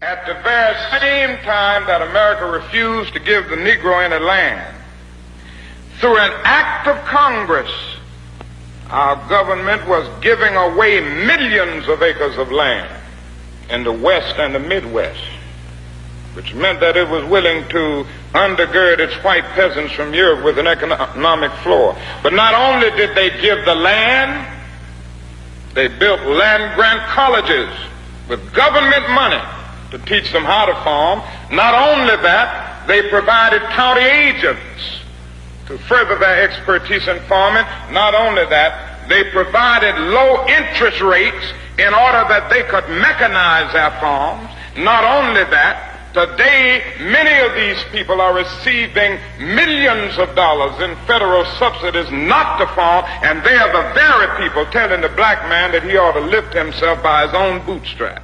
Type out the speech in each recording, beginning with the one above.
At the very same time that America refused to give the Negro any land, through an act of Congress, our government was giving away millions of acres of land in the West and the Midwest, which meant that it was willing to undergird its white peasants from Europe with an economic floor. But not only did they give the land, they built land-grant colleges with government money to teach them how to farm. Not only that, they provided county agents to further their expertise in farming. Not only that, they provided low interest rates in order that they could mechanize their farms. Not only that, today many of these people are receiving millions of dollars in federal subsidies not to farm, and they are the very people telling the black man that he ought to lift himself by his own bootstraps.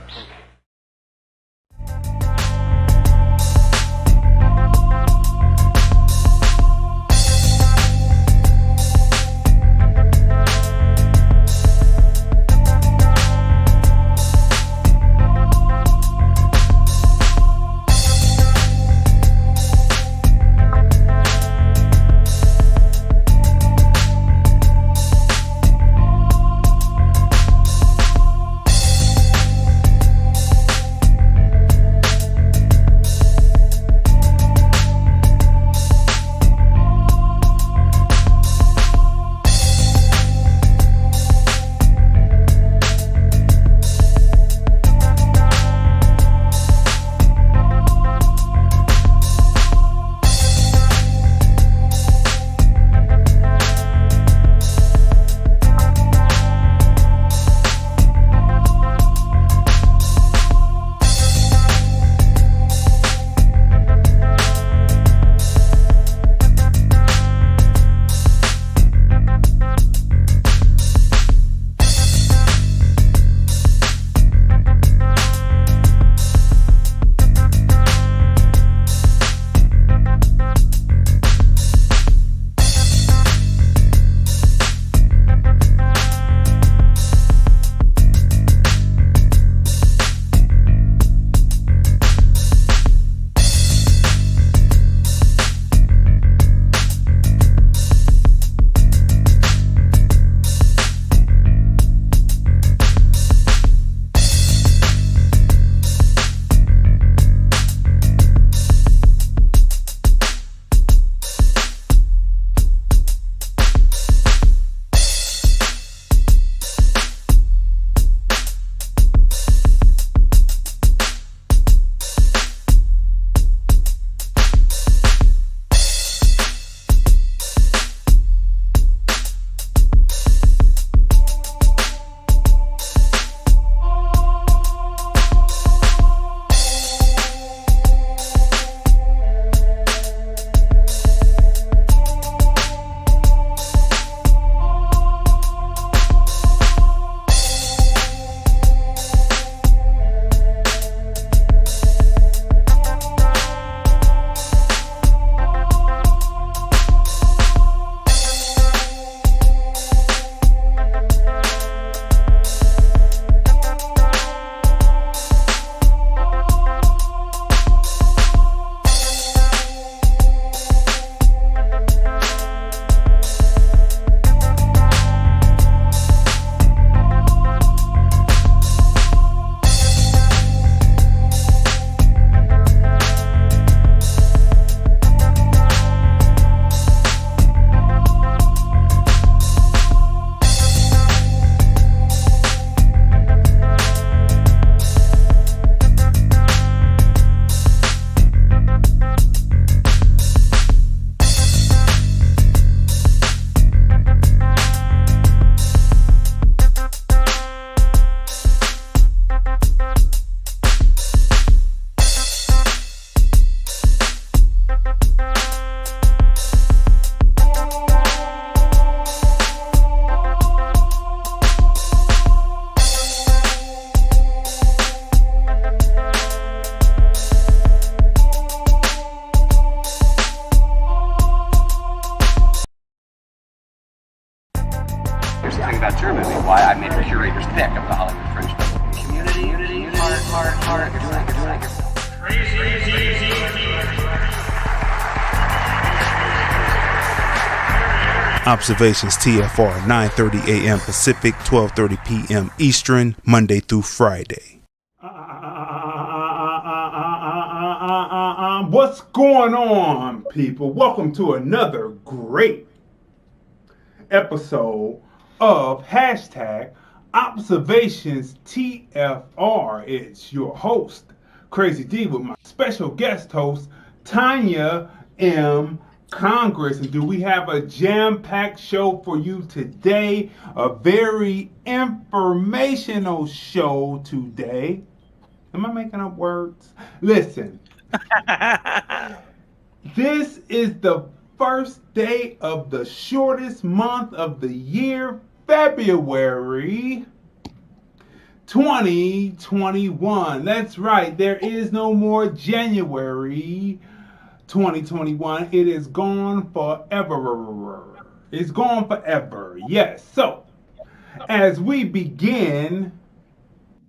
Observations TFR 9:30 a.m. Pacific, 12:30 p.m. Eastern, Monday through Friday. What's going on, people? Welcome to another great episode of hashtag Observations TFR. It's your host, Crazy D, with my special guest host, Tanya M. Congress. And do we have a jam-packed show for you today? A very informational show today. Am I making up words? Listen. This is the first day of the shortest month of the year, February 2021. That's right. There is no more January 2021. It is gone forever. It's gone forever. Yes. So, as we begin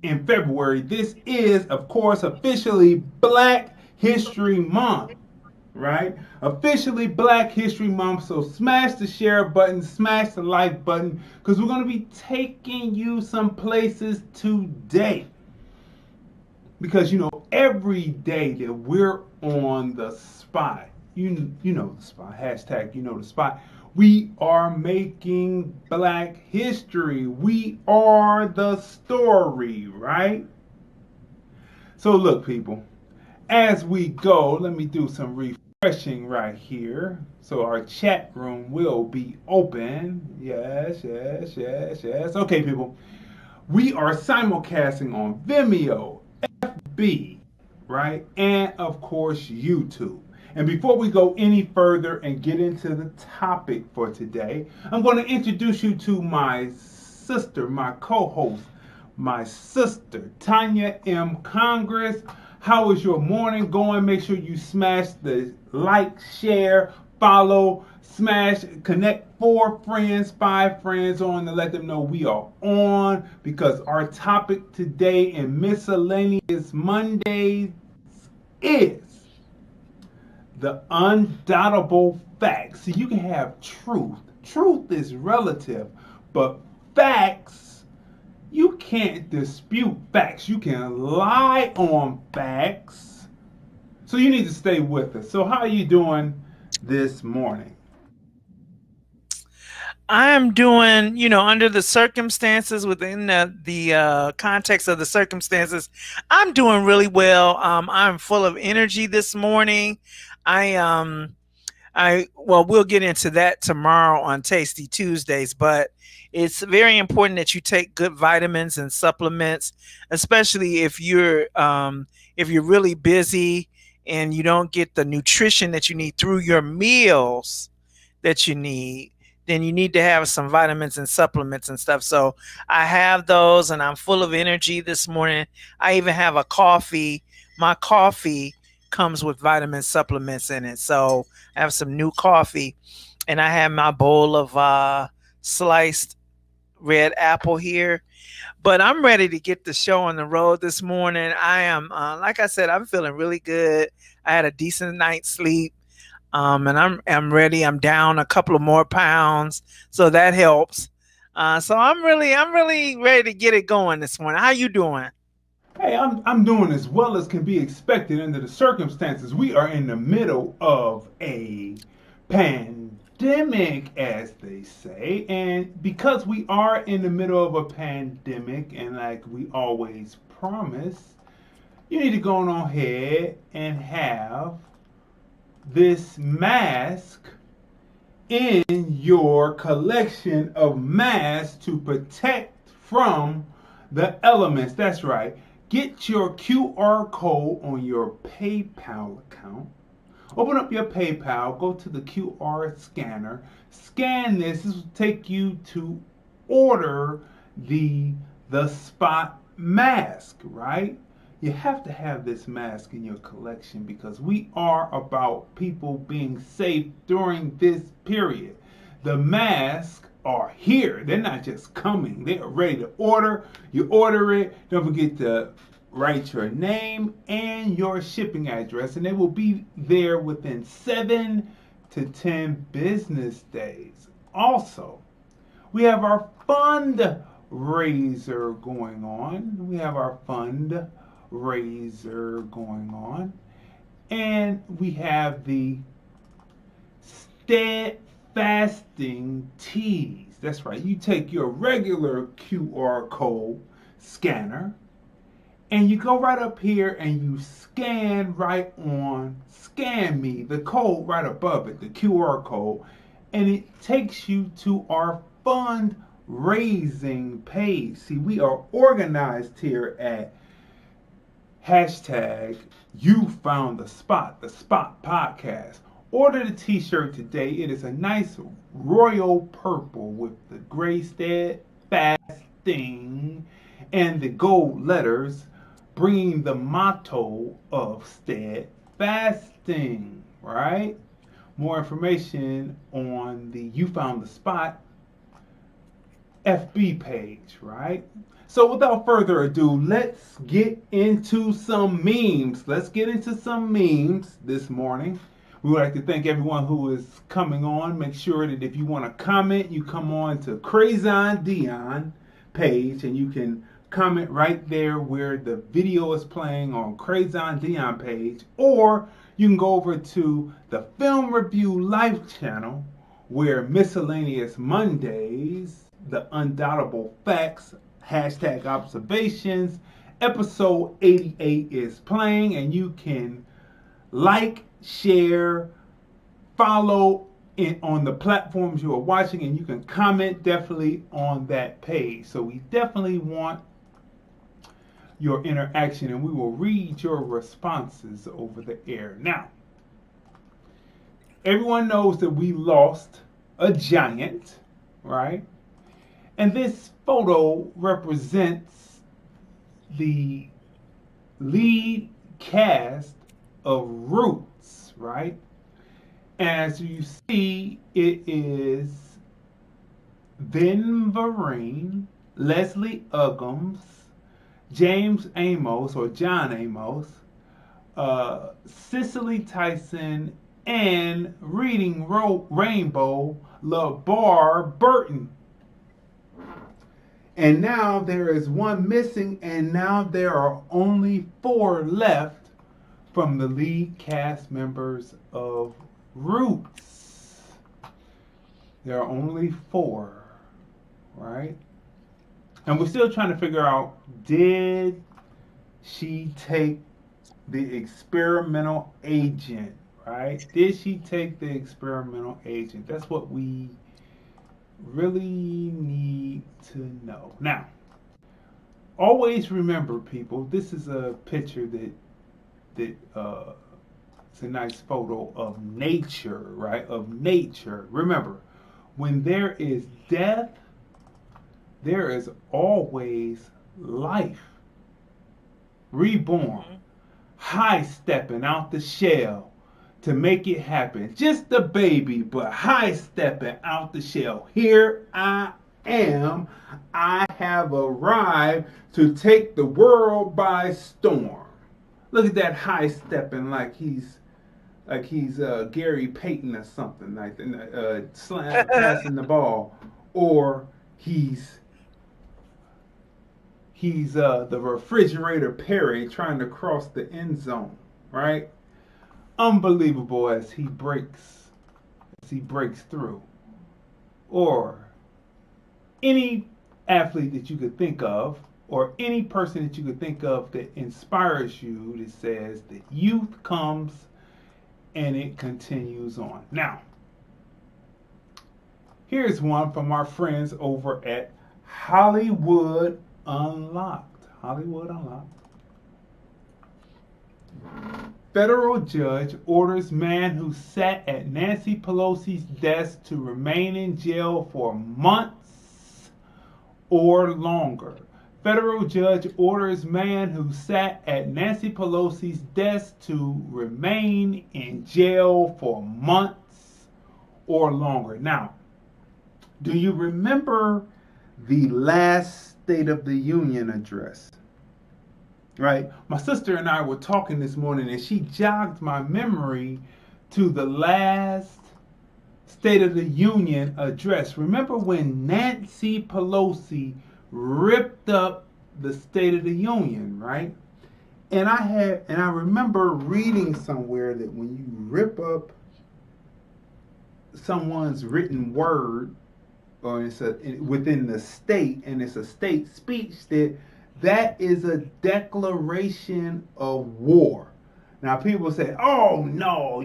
in February, this is, of course, officially Black History Month, right? Officially Black History Month. So smash the share button, smash the like button, because we're going to be taking you some places today. Because, every day that we're on the spot, you know the spot, hashtag you know the spot, we are making Black history. We are the story, right? So look, people, as we go, let me do some refreshing right here. So our chat room will be open. Yes. Okay, people, we are simulcasting on Vimeo, FB, right? And of course, YouTube. And before we go any further and get into the topic for today, I'm going to introduce you to my sister, my co-host, my sister, Tanya M. Congress. How is your morning going? Make sure you smash the like, share, follow, smash, connect 4 friends, 5 friends on to let them know we are on, because our topic today in Miscellaneous Mondays is the undoubtable facts. See, you can have truth. Truth is relative, but facts, you can't dispute facts. You can lie on facts. So you need to stay with us. So how are you doing this morning? I am doing, under the circumstances, within the context of the circumstances, I'm doing really well. I'm full of energy this morning. We'll get into that tomorrow on Tasty Tuesdays, but it's very important that you take good vitamins and supplements, especially if you're really busy and you don't get the nutrition that you need through your meals that you need. Then you need to have some vitamins and supplements and stuff. So I have those, and I'm full of energy this morning. I even have a coffee. My coffee comes with vitamin supplements in it. So I have some new coffee, and I have my bowl of sliced red apple here. But I'm ready to get the show on the road this morning. I am, like I said, I'm feeling really good. I had a decent night's sleep. And I'm ready. I'm down a couple of more pounds, so that helps. So I'm really ready to get it going this morning. How you doing? Hey, I'm doing as well as can be expected under the circumstances. We are in the middle of a pandemic, as they say, and because we are in the middle of a pandemic, and like we always promise, you need to go on ahead and have this mask in your collection of masks to protect from the elements. That's right. Get your QR code on your PayPal account. Open up your PayPal, go to the QR scanner, scan this. This will take you to order the spot mask, right? You have to have this mask in your collection because we are about people being safe during this period. The masks are here. They're not just coming. They are ready to order. You order it. Don't forget to write your name and your shipping address, and they will be there within 7 to 10 business days. Also, we have our fundraiser going on. And we have the steadfasting teas. That's right. You take your regular QR code scanner and you go right up here and you scan me, the code right above it, the QR code, and it takes you to our fundraising page. See, we are organized here at hashtag You Found the Spot podcast. Order the t-shirt today. It is a nice royal purple with the gray steadfasting and the gold letters, bringing the motto of steadfasting, right? More information on the You Found the Spot FB page, right? So without further ado, let's get into some memes. This morning. We would like to thank everyone who is coming on. Make sure that if you want to comment, you come on to Crazon Dion page and you can comment right there where the video is playing on Crazon Dion page, or you can go over to the Film Review Life channel where Miscellaneous Mondays, the Undoubtable Facts, hashtag observations, episode 88 is playing, and you can like, share, follow on the platforms you are watching, and you can comment definitely on that page. So we definitely want your interaction, and we will read your responses over the air. Now, everyone knows that we lost a giant, right? And this photo represents the lead cast of Roots, right? As you see, it is Ben Vereen, Leslie Uggams, James Amos or John Amos, Cicely Tyson, and Reading Rainbow, LeVar Burton. And now there is one missing, and now there are only 4 left from the lead cast members of Roots. There are only 4, right? And we're still trying to figure out, did she take the experimental agent, right? Did she take the experimental agent? That's what we really need to know. Now, always remember, people, this is a picture that it's a nice photo of nature, right? Of nature. Remember, when there is death, there is always life. Reborn. High stepping out the shell to make it happen. Just a baby, but high stepping out the shell. Here I am. I have arrived to take the world by storm. Look at that high stepping, like he's Gary Payton or something, like passing the ball, or he's the refrigerator Perry trying to cross the end zone, right? Unbelievable as he breaks through. Or any athlete that you could think of, or any person that you could think of that inspires you, that says that youth comes and it continues on. Now, here's one from our friends over at Hollywood Unlocked. Hollywood Unlocked. Federal judge orders man who sat at Nancy Pelosi's desk to remain in jail for months or longer. Federal judge orders man who sat at Nancy Pelosi's desk to remain in jail for months or longer. Now, do you remember the last State of the Union address? right? My sister and I were talking this morning, and she jogged my memory to the last State of the Union address. Remember when Nancy Pelosi ripped up the State of the Union, right? And I remember reading somewhere that when you rip up someone's written word, or it's within the state, and it's a state speech, that is a declaration of war. Now people say, "Oh no,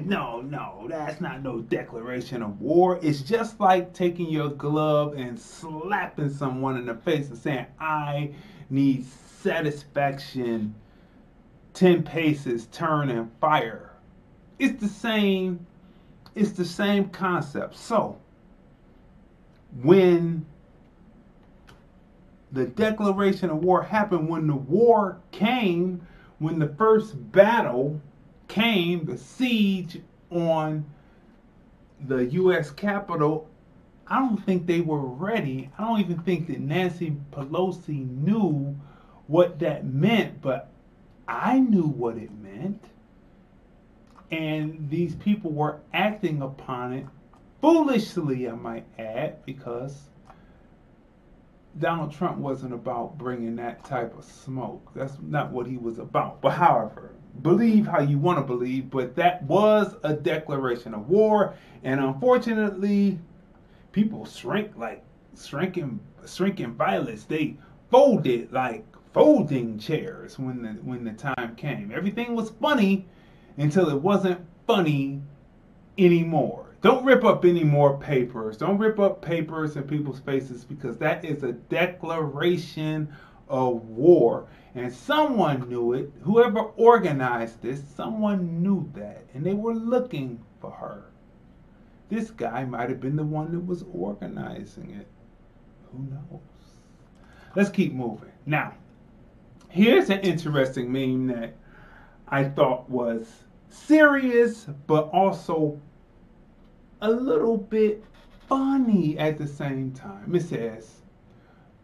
that's not no declaration of war." It's just like taking your glove and slapping someone in the face and saying, "I need satisfaction. 10 paces, turn and fire." It's the same concept. So when the declaration of war happened, when the war came, when the first battle came, the siege on the U.S. Capitol, I don't think they were ready. I don't even think that Nancy Pelosi knew what that meant, but I knew what it meant. And these people were acting upon it foolishly, I might add, because Donald Trump wasn't about bringing that type of smoke. That's not what he was about. But however, believe how you want to believe, but that was a declaration of war. And unfortunately, people shrinking violets. They folded like folding chairs when the time came. Everything was funny until it wasn't funny anymore. Don't rip up any more papers. Don't rip up papers in people's faces, because that is a declaration of war. And someone knew it. Whoever organized this, someone knew that. And they were looking for her. This guy might have been the one that was organizing it. Who knows? Let's keep moving. Now, here's an interesting meme that I thought was serious, but also a little bit funny at the same time. It says,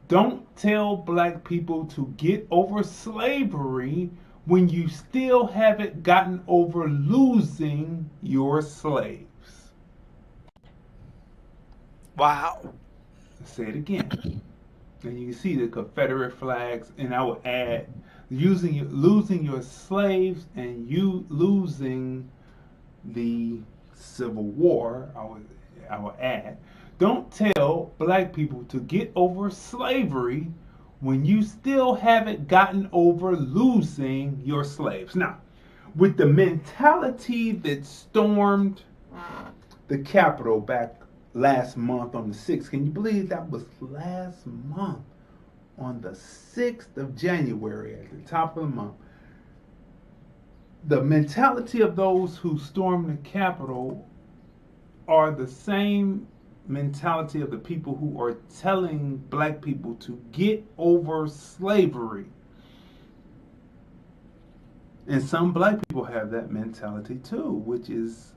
"Don't tell black people to get over slavery when you still haven't gotten over losing your slaves." Wow. Let's say it again. And you can see the Confederate flags, and I would add losing your slaves and you losing the Civil War. I would add, don't tell black people to get over slavery when you still haven't gotten over losing your slaves. Now, with the mentality that stormed the Capitol back last month on the 6th, can you believe that was last month on the 6th of January at the top of the month? The mentality of those who stormed the Capitol are the same mentality of the people who are telling black people to get over slavery. And some black people have that mentality too, which is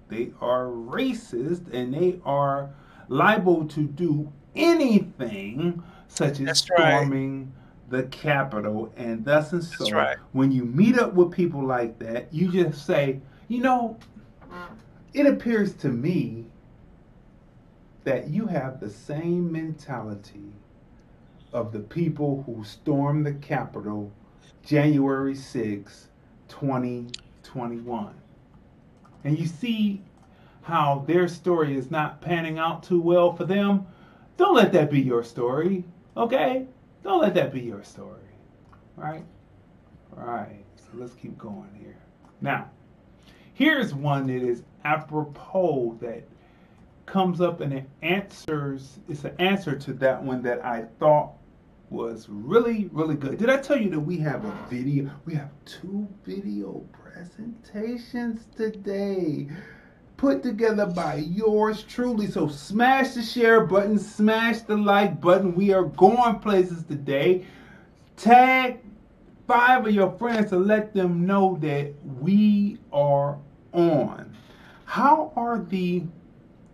they are racist and they are liable to do anything such as storming the Capitol, and thus and so. When you meet up with people like that, you just say, it appears to me that you have the same mentality of the people who stormed the Capitol January 6, 2021. And you see how their story is not panning out too well for them. Don't let that be your story, okay? Don't let that be your story, right? Right, so let's keep going here. Now, here's one that is apropos that comes up and it's an answer to that one that I thought was really, really good. Did I tell you that we have a video? We have 2 video presentations today put together by yours truly. So smash the share button, smash the like button. We are going places today. Tag 5 of your friends to let them know that we are on. How are the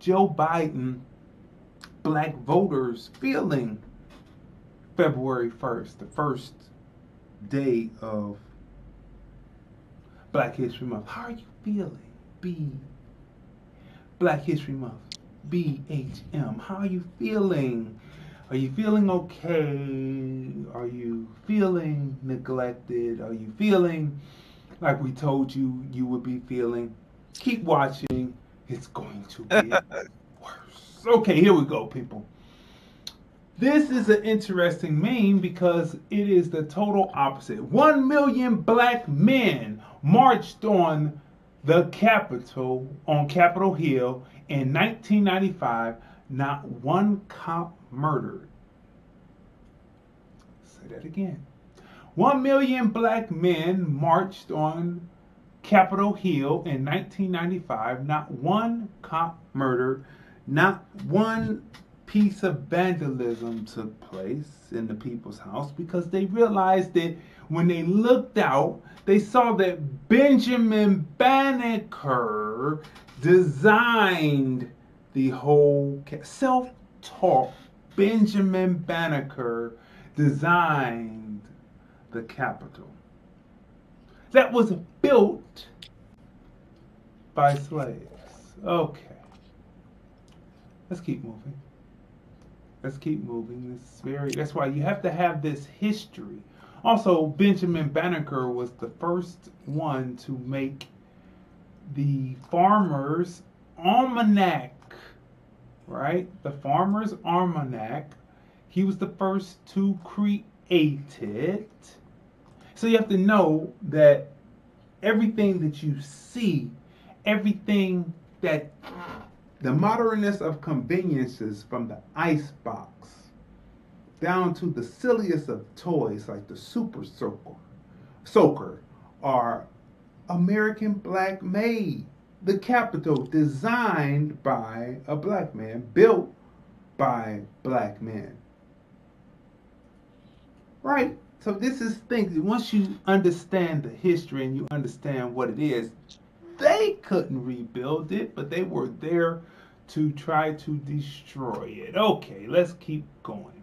Joe Biden black voters feeling February 1st, the first day of Black History Month. How are you feeling? Black History Month. BHM. How are you feeling? Are you feeling okay? Are you feeling neglected? Are you feeling like we told you you would be feeling? Keep watching. It's going to get worse. Okay, here we go, people. This is an interesting meme because it is the total opposite. 1 million black men marched on the Capitol, on Capitol Hill in 1995. Not one cop murdered. Say that again. 1 million black men marched on Capitol Hill in 1995. Not one cop murdered. Not one piece of vandalism took place in the people's house because they realized that when they looked out, they saw that Benjamin Banneker designed the whole self-taught Benjamin Banneker designed the Capitol. That was built by slaves. Okay. Let's keep moving. Let's keep moving. That's why you have to have this history. Also, Benjamin Banneker was the first one to make the Farmer's Almanac, right? The Farmer's Almanac. He was the first to create it. So you have to know that everything that you see, everything that the modernness of conveniences, from the icebox down to the silliest of toys like the Super Soaker, are American black made. The Capitol designed by a black man, built by black men. Right? So this is things, once you understand the history and you understand what it is, they couldn't rebuild it, but they were there to try to destroy it. Okay, let's keep going.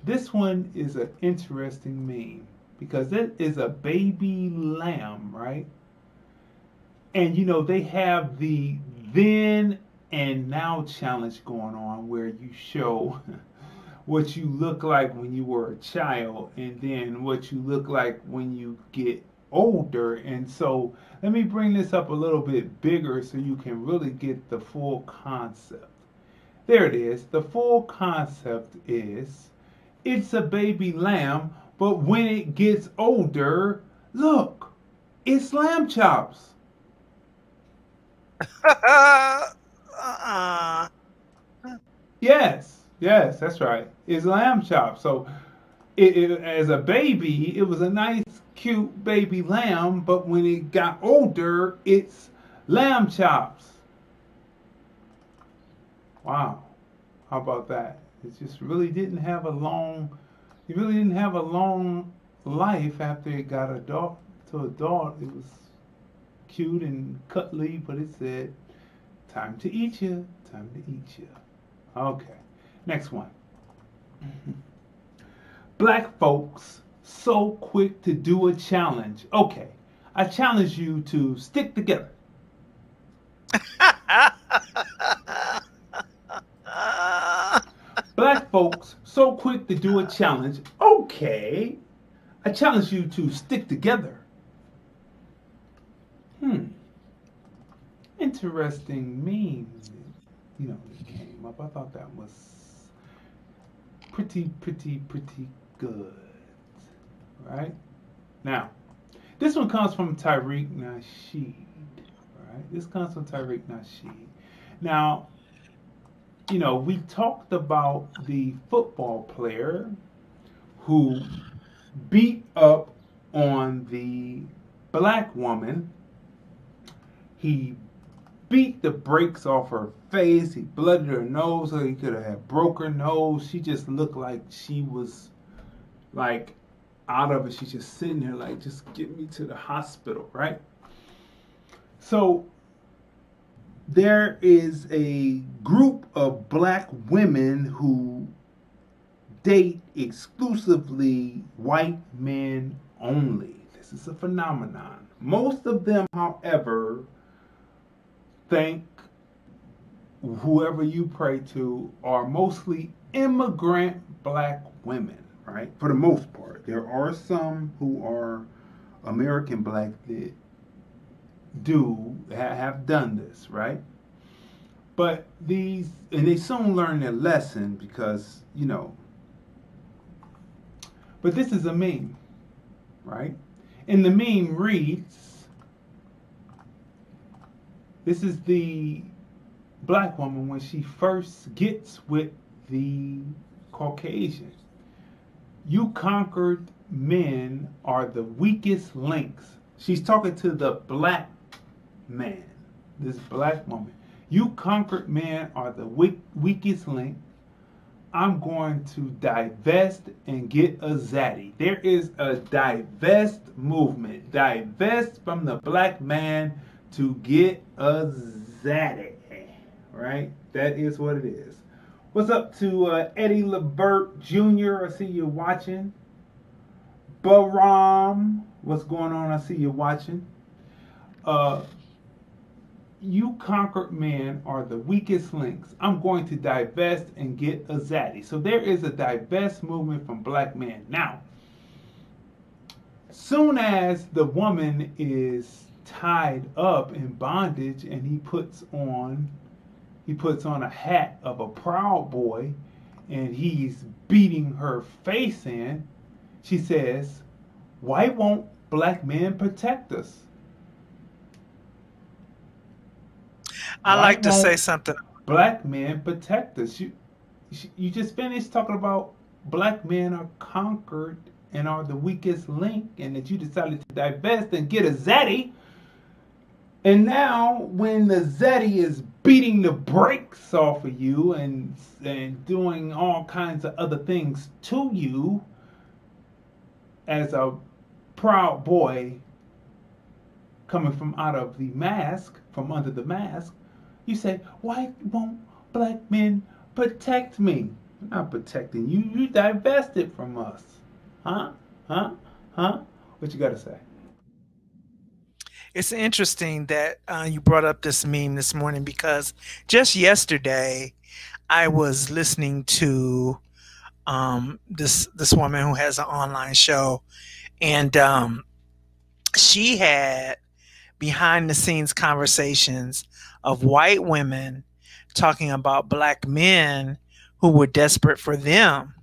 This one is an interesting meme because it is a baby lamb, right? And you know, they have the then and now challenge going on where you show what you look like when you were a child and then what you look like when you get older. And so let me bring this up a little bit bigger so you can really get the full concept. There it is. The full concept is it's a baby lamb, but when it gets older, look, it's lamb chops. Yes, that's right. It's lamb chops. So as a baby, it was a nice, cute baby lamb, but when it got older, it's lamb chops. Wow. How about that? It just really didn't have a long life after it got adult. It was cute and cuddly, but it said, time to eat you, time to eat you. Okay, next one. Black folks so quick to do a challenge. Okay, I challenge you to stick together. Black folks so quick to do a challenge. Okay, I challenge you to stick together. Interesting memes, that came up. I thought that was pretty good. Right? Now, this one comes from Tariq Nasheed. Right? This comes from Tariq Nasheed. Now, we talked about the football player who beat up on the black woman. He beat the brakes off her face. He blooded her nose so he could have broke her nose. She just looked like she was like out of it. She's just sitting there like, just get me to the hospital, right? So there is a group of black women who date exclusively white men only. This is a phenomenon. Most of them, however, think whoever you pray to are mostly immigrant black women, right? For the most part. There are some who are American black that have done this, right? But and they soon learn their lesson because, but this is a meme, right? And the meme reads, this is the black woman when she first gets with the Caucasian. You conquered men are the weakest links. She's talking to the black man, this black woman. You conquered men are the weakest link. I'm going to divest and get a zaddy. There is a divest movement. Divest from the black man to get a zaddy. Right? That is what it is. What's up to Eddie Lebert Jr.? I see you watching. Baram, what's going on? I see you watching. You conquered men are the weakest links. I'm going to divest and get a zaddy. So there is a divest movement from black men. Now, soon as the woman is tied up in bondage and he puts on a hat of a Proud Boy and he's beating her face in, she says, why won't black men protect us? I like to say something. Black men protect us. You just finished talking about black men are conquered and are the weakest link, and that you decided to divest and get a zaddy. And now, when the zaddy is beating the brakes off of you and doing all kinds of other things to you, as a Proud Boy coming from under the mask, you say, why won't black men protect me? I'm not protecting you. You divested from us. Huh? What you got to say? It's interesting that you brought up this meme this morning because just yesterday I was listening to this woman who has an online show, and she had behind the scenes conversations of white women talking about black men who were desperate for them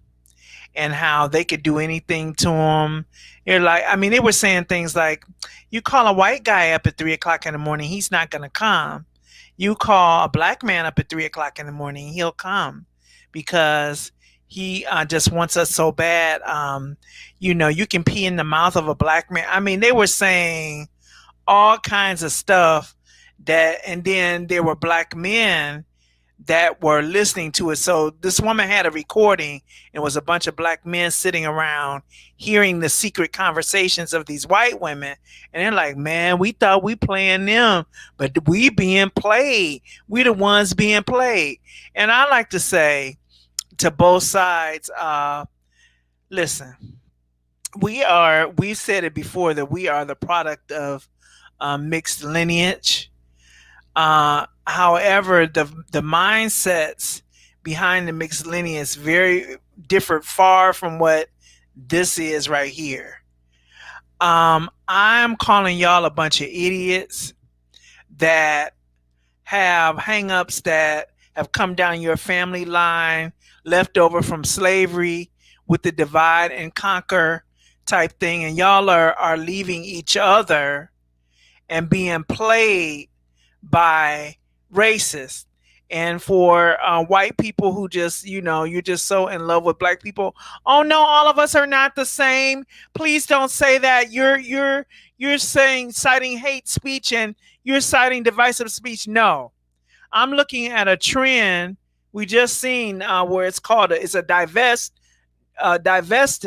and how they could do anything to them. They're like, they were saying things like, you call a white guy up at 3:00 in the morning, he's not going to come. You call a black man up at 3:00 in the morning, he'll come because he just wants us so bad. You can pee in the mouth of a black man. They were saying all kinds of stuff and then there were black men that were listening to it. So this woman had a recording. It was a bunch of black men sitting around hearing the secret conversations of these white women. And they're like, man, we thought we playing them, but we being played. We the ones being played. And I like to say to both sides, listen, we've said it before that we are the product of mixed lineage. However, the mindsets behind the mixed lineage very different, far from what this is right here. I'm calling y'all a bunch of idiots that have hangups that have come down your family line, left over from slavery with the divide and conquer type thing, and y'all are leaving each other and being played by racists. And for white people who just, you're just so in love with black people. Oh no, all of us are not the same. Please don't say that. You're citing hate speech and you're citing divisive speech. No, I'm looking at a trend we just seen where it's a divesting,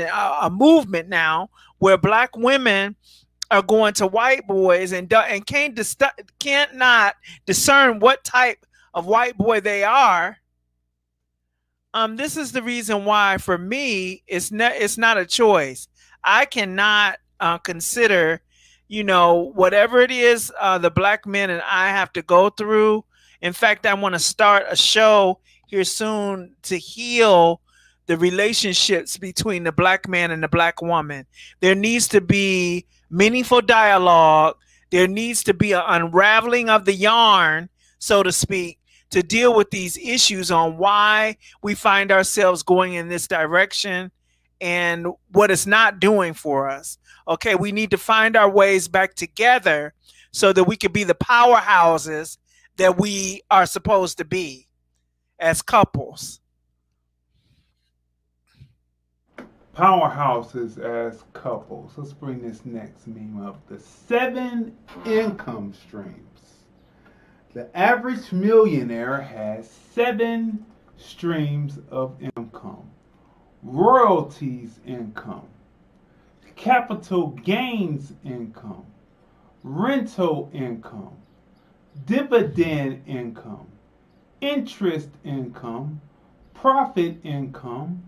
a movement now where black women are going to white boys and can't not discern what type of white boy they are. This is the reason why, for me, it's not a choice. I cannot consider, whatever it is the black men and I have to go through. In fact, I want to start a show here soon to heal the relationships between the black man and the black woman. There needs to be meaningful dialogue. There needs to be an unraveling of the yarn, so to speak, to deal with these issues on why we find ourselves going in this direction and what it's not doing for us. Okay, we need to find our ways back together so that we can be the powerhouses that we are supposed to be as couples. Powerhouses as couples. Let's bring this next meme up. The 7 income streams. The average millionaire has 7 streams of income. Royalties income, capital gains income, rental income, dividend income, interest income, profit income,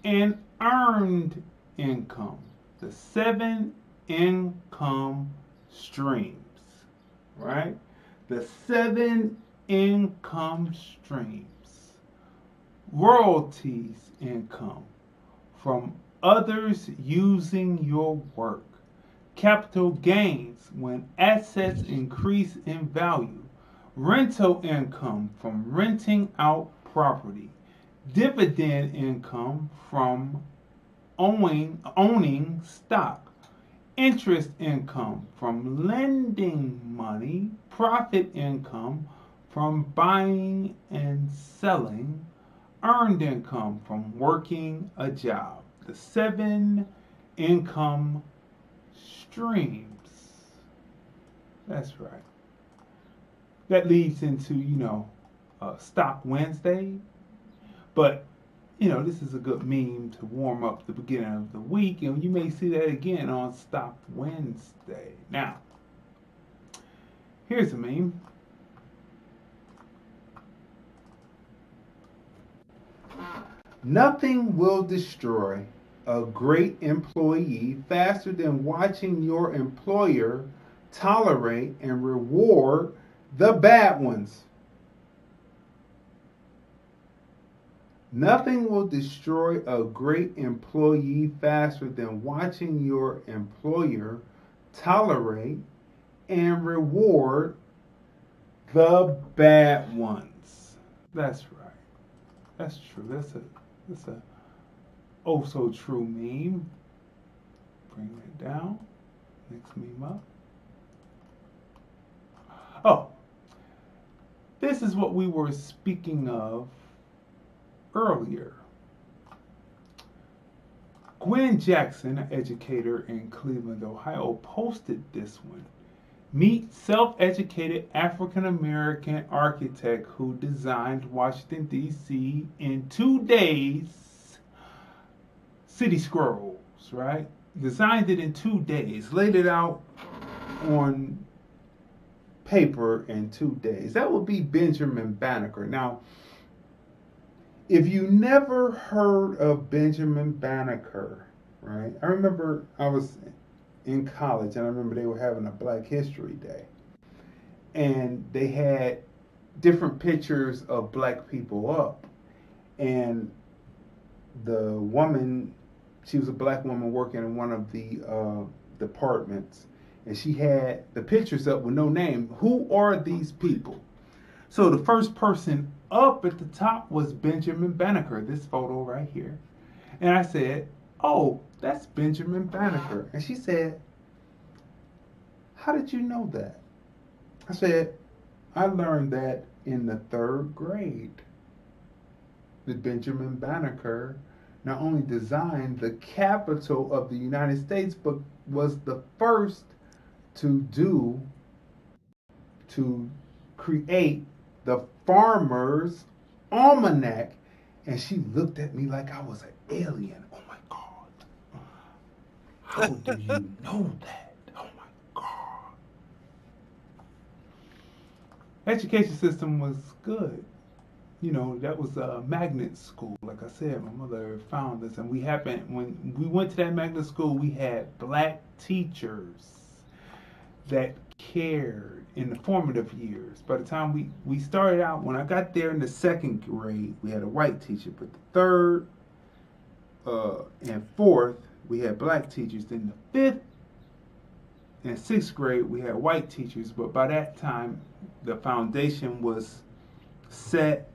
and earned income. The 7 income streams, right? The 7 income streams. Royalties income from others using your work. Capital gains when assets increase in value. Rental income from renting out property. Dividend income from owning stock. Interest income from lending money. Profit income from buying and selling. Earned income from working a job. The 7 income streams. That's right. That leads into, Stock Wednesday. But, this is a good meme to warm up the beginning of the week. And you may see that again on Stock Wednesday. Now, here's a meme. Nothing will destroy a great employee faster than watching your employer tolerate and reward the bad ones. Nothing will destroy a great employee faster than watching your employer tolerate and reward the bad ones. That's right. That's true. That's a oh so true meme. Bring that down. Next meme up. Oh, this is what we were speaking of earlier. Gwen Jackson, an educator in Cleveland, Ohio, posted this one. Meet self-educated African-American architect who designed Washington, D.C. in 2 days. City Scrolls, right? Designed it in 2 days. Laid it out on paper in 2 days. That would be Benjamin Banneker. Now, if you never heard of Benjamin Banneker, right? I remember I was in college, and I remember they were having a Black History Day, and they had different pictures of black people up, and the woman, she was a black woman working in one of the departments, and she had the pictures up with no name. Who are these people? So the first person up at the top was Benjamin Banneker, this photo right here. And I said, oh, that's Benjamin Banneker. And she said, how did you know that? I said, I learned that in the 3rd grade. That Benjamin Banneker not only designed the Capitol of the United States, but was the first to create the Farmer's Almanac. And she looked at me like I was an alien. Oh my God. How do you know that? Oh education system was good. You know, that was a magnet school. Like I said, my mother found us, and when we went to that magnet school, we had black teachers that cared in the formative years. By the time we started out, when I got there in the second grade, we had a white teacher, but the third and fourth, we had black teachers. Then the fifth and sixth grade, we had white teachers, but by that time, the foundation was set.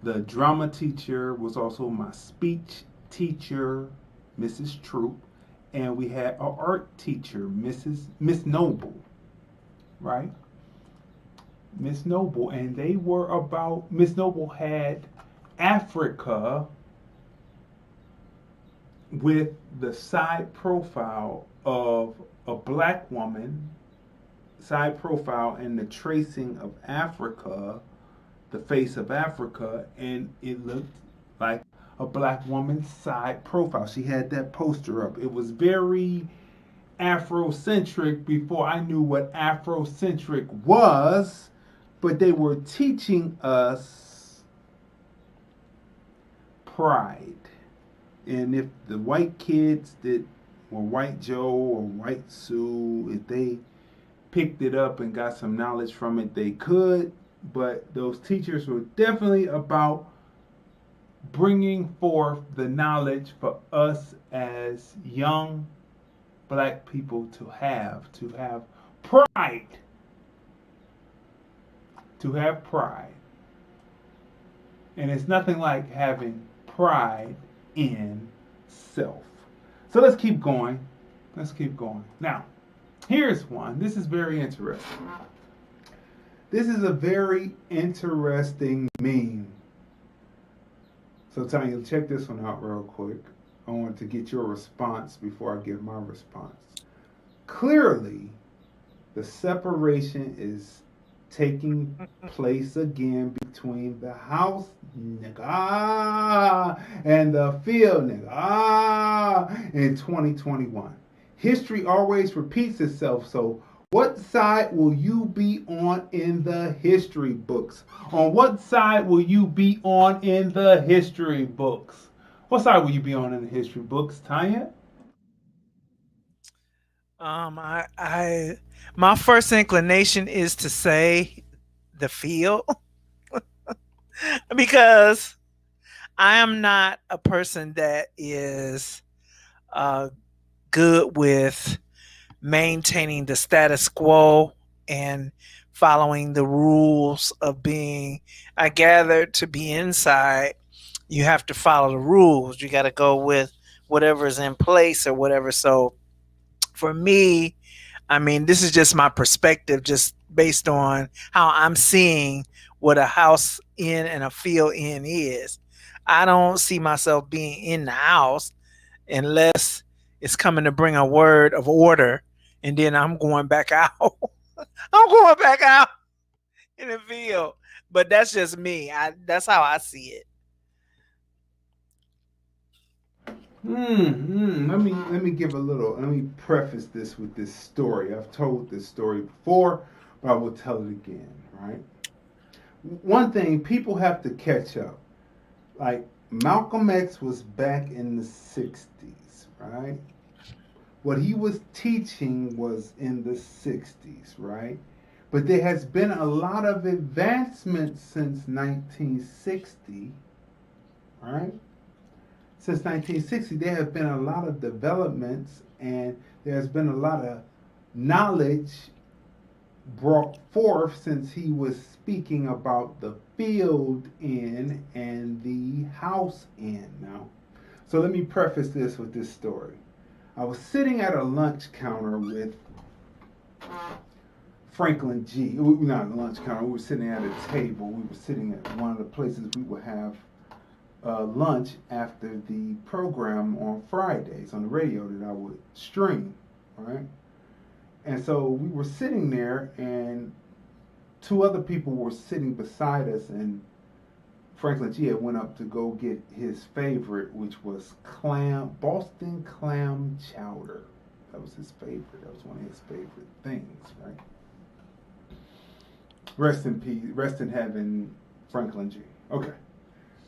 The drama teacher was also my speech teacher, Mrs. Troop, and we had an art teacher, Miss Noble, right? Miss Noble, and they were about, Miss Noble had Africa with the side profile of a black woman, side profile and the tracing of Africa, the face of Africa, and it looked like a black woman's side profile. She had that poster up. It was very Afrocentric before I knew what Afrocentric was, but they were teaching us pride. And if the white kids that were White Joe or White Sue, if they picked it up and got some knowledge from it, they could. But those teachers were definitely about bringing forth the knowledge for us as young black people to have pride. To have pride. And it's nothing like having pride in self. So let's keep going. Now, here's one. This is very interesting. This is a very interesting meme. So Tanya, check this one out real quick. I want to get your response before I give my response. Clearly, the separation is taking place again between the house nigga and the field nigga in 2021. History always repeats itself, so what side will you be on in the history books? On what side will you be on in the history books? What side will you be on in the history books, Tanya? My first inclination is to say the field because I am not a person that is good with maintaining the status quo and following the rules of being. I gather to be inside, you have to follow the rules. You got to go with whatever is in place or whatever. So for me, I mean, this is just my perspective, just based on how I'm seeing what a house in and a field in is. I don't see myself being in the house unless it's coming to bring a word of order, and then I'm going back out. I'm going back out in the field. But that's just me. That's how I see it. Let me preface this with this story. I've told this story before, but I will tell it again, right? One thing, people have to catch up. Like, Malcolm X was back in the 60s, right? What he was teaching was in the 60s, right? But there has been a lot of advancement since 1960, right? Since 1960, there have been a lot of developments, and there's been a lot of knowledge brought forth since he was speaking about the field in and the house in. Now, so let me preface this with this story. I was sitting at a lunch counter with Franklin G. Not a lunch counter. We were sitting at a table. We were sitting at one of the places we would have lunch after the program on Fridays on the radio that I would stream, right? And so we were sitting there, and two other people were sitting beside us, and Franklin G had went up to go get his favorite, which was Boston clam chowder. That was his favorite. That was one of his favorite things, right? Rest in peace, rest in heaven, Franklin G. Okay.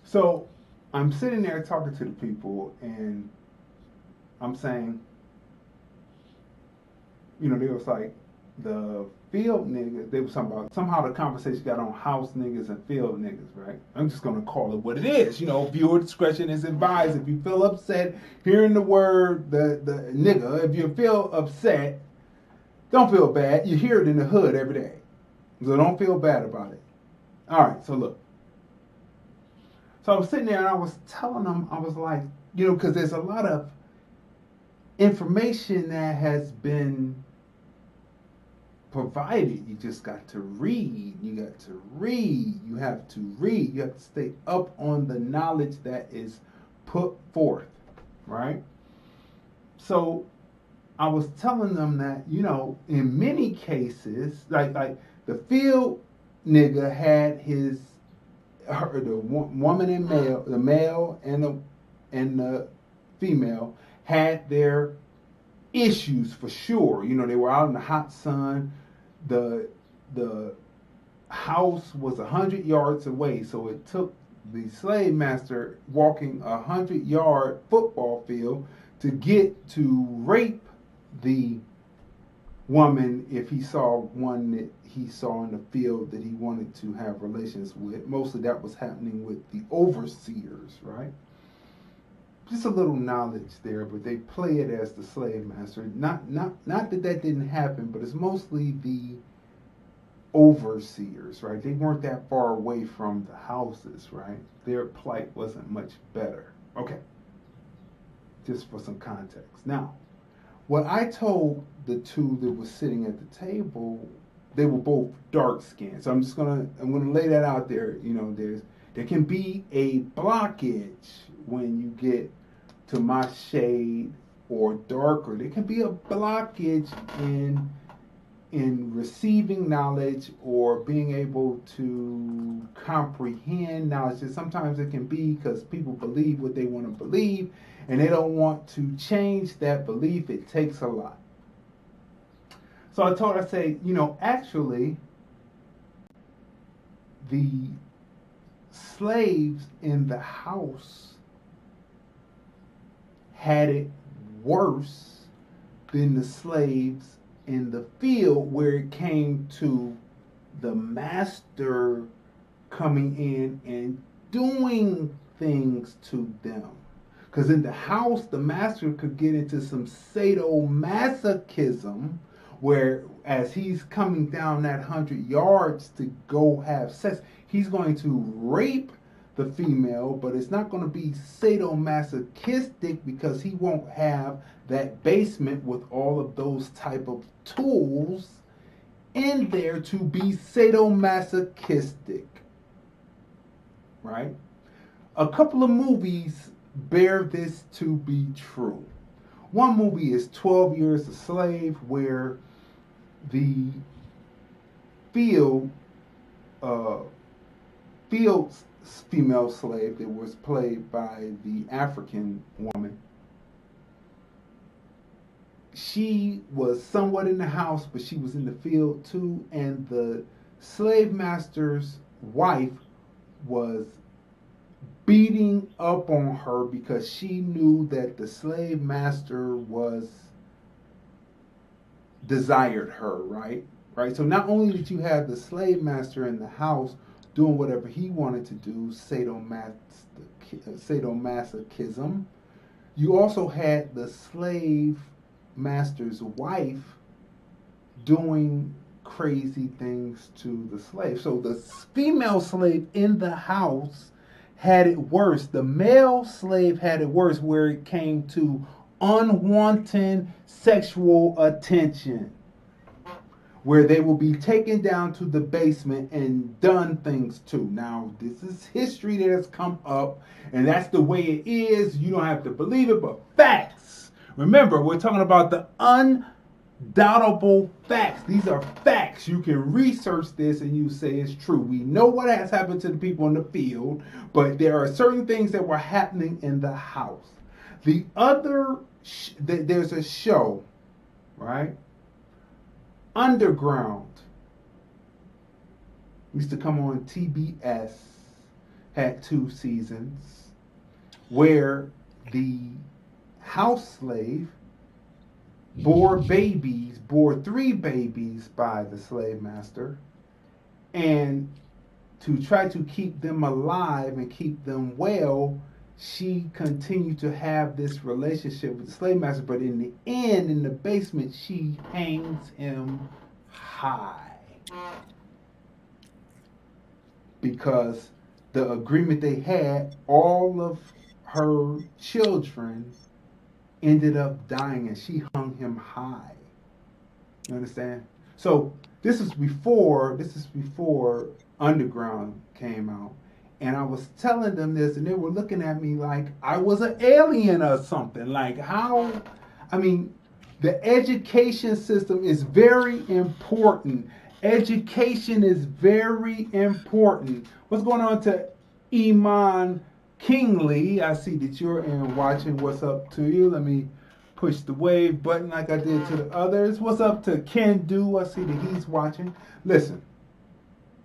So I'm sitting there talking to the people, and I'm saying, they was like, the field niggas, they was talking about, somehow the conversation got on house niggas and field niggas, right? I'm just going to call it what it is. Viewer discretion is advised. If you feel upset hearing the word, the nigga, if you feel upset, don't feel bad. You hear it in the hood every day. So don't feel bad about it. All right, so look. So I was sitting there and I was telling them, I was like, because there's a lot of information that has been provided. You just got to read. You got to read. You have to read. You have to stay up on the knowledge that is put forth, right? So I was telling them that, in many cases, like the field nigga had the woman and male, the male and the female had their issues for sure. They were out in the hot sun. The house was 100 yards away, so it took the slave master walking 100-yard football field to get to rape the woman if he saw one that he saw in the field that he wanted to have relations with. Mostly that was happening with the overseers, right? Just a little knowledge there, but they play it as the slave master. Not that didn't happen, but it's mostly the overseers, right? They weren't that far away from the houses, right? Their plight wasn't much better. Okay. Just for some context. Now, what I told the two that were sitting at the table, they were both dark skinned. So I'm gonna lay that out there. There can be a blockage when you get to my shade or darker. There can be a blockage in receiving knowledge or being able to comprehend knowledge. And sometimes it can be because people believe what they want to believe and they don't want to change that belief. It takes a lot. So I say, actually, the slaves in the house had it worse than the slaves in the field, where it came to the master coming in and doing things to them. Because in the house, the master could get into some sadomasochism, where as he's coming down that 100 yards to go have sex, he's going to rape the female, but it's not going to be sadomasochistic because he won't have that basement with all of those type of tools in there to be sadomasochistic, right? A couple of movies bear this to be true. One movie is 12 Years a Slave, where the field's female slave that was played by the African woman, she was somewhat in the house, but she was in the field too, and the slave master's wife was beating up on her because she knew that the slave master desired her, right? So not only did you have the slave master in the house doing whatever he wanted to do, sadomasochism, you also had the slave master's wife doing crazy things to the slave. So the female slave in the house had it worse. The male slave had it worse, where it came to unwanted sexual attention, where they will be taken down to the basement and done things to. Now, this is history that has come up, and that's the way it is. You don't have to believe it, but facts. Remember, we're talking about the undoubtable facts. These are facts. You can research this and you say it's true. We know what has happened to the people in the field, but there are certain things that were happening in the house. The other, there's a show, right? Underground. Used to come on TBS, had 2 seasons, where the house slave bore 3 babies by the slave master, and to try to keep them alive and keep them well, she continued to have this relationship with the slave master, but in the end, in the basement, she hangs him high. Because the agreement they had, all of her children ended up dying, and she hung him high. You understand? So this is before Underground came out. And I was telling them this, and they were looking at me like I was an alien or something. Like, how? I mean, the education system is very important. Education is very important. What's going on to Iman Kingley? I see that you're in watching. What's up to you? Let me push the wave button like I did to the others. What's up to Ken Do? I see that he's watching. Listen.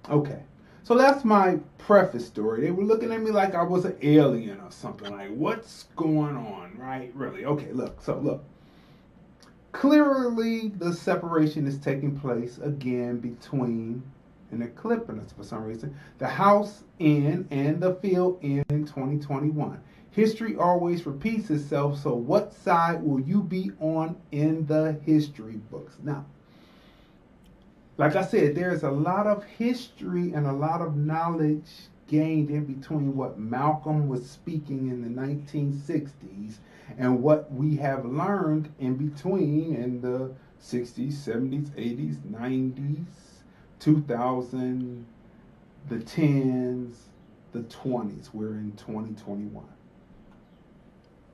Okay. So that's my preface story. They were looking at me like I was an alien or something. Like, what's going on, right? Really? Okay, look. Clearly, the separation is taking place again between, and they're clipping us for some reason, the house in and the field in 2021. History always repeats itself, so what side will you be on in the history books? Now, like I said, there's a lot of history and a lot of knowledge gained in between what Malcolm was speaking in the 1960s and what we have learned in between in the 60s, 70s, 80s, 90s, 2000, the 10s, the 20s. We're in 2021.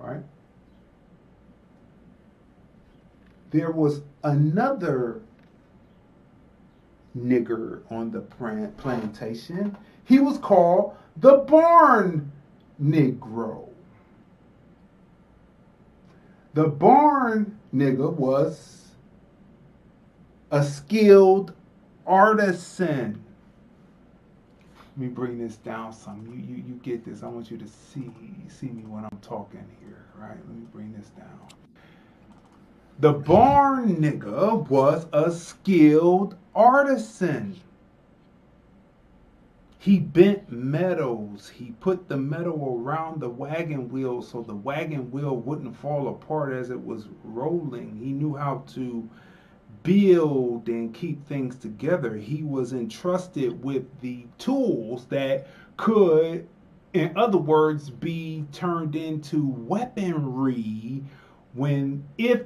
All right? There was another nigger on the plantation. He was called the barn Negro. The barn nigger was a skilled artisan. Let me bring this down some. You get this. I want you to see me when I'm talking here, right? Let me bring this down. The barn nigger was a skilled artisan. He bent metals. He put the metal around the wagon wheel so the wagon wheel wouldn't fall apart as it was rolling. He knew how to build and keep things together. He was entrusted with the tools that could, in other words, be turned into weaponry when, if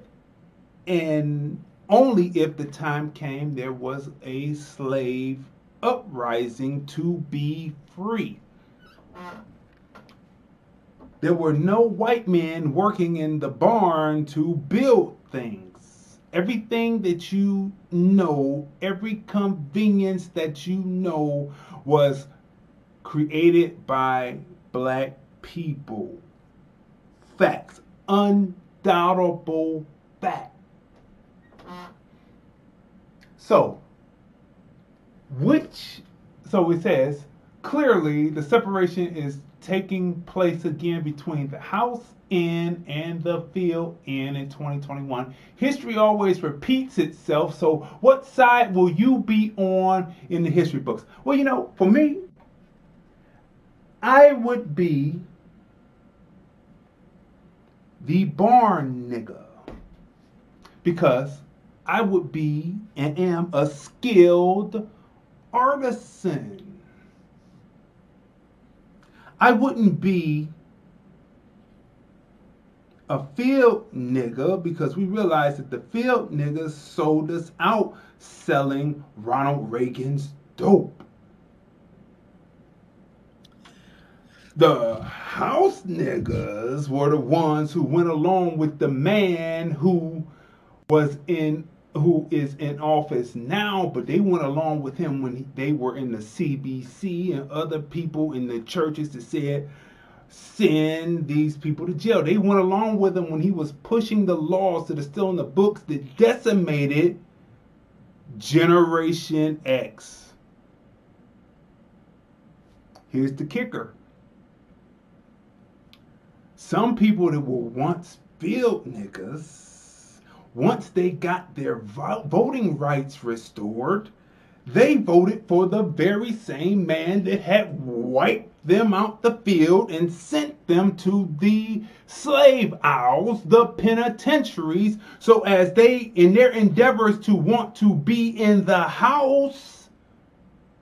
and only if the time came, there was a slave uprising to be free. There were no white men working in the barn to build things. Everything that you know, every convenience that you know was created by black people. Facts. Undoubtable fact. So it says, clearly the separation is taking place again between the house in and the field in 2021. History always repeats itself, so what side will you be on in the history books? Well, for me, I would be the barn nigger, because I would be and am a skilled artisan. I wouldn't be a field nigger, because we realized that the field niggers sold us out selling Ronald Reagan's dope. The house niggers were the ones who went along with the man who is in office now, but they went along with him when they were in the CBC and other people in the churches that said, send these people to jail. They went along with him when he was pushing the laws that are still in the books that decimated Generation X. here's the kicker. Some people that were once field niggas, once they got their voting rights restored, they voted for the very same man that had wiped them out the field and sent them to the slave isles, the penitentiaries. So as they, in their endeavors to want to be in the house,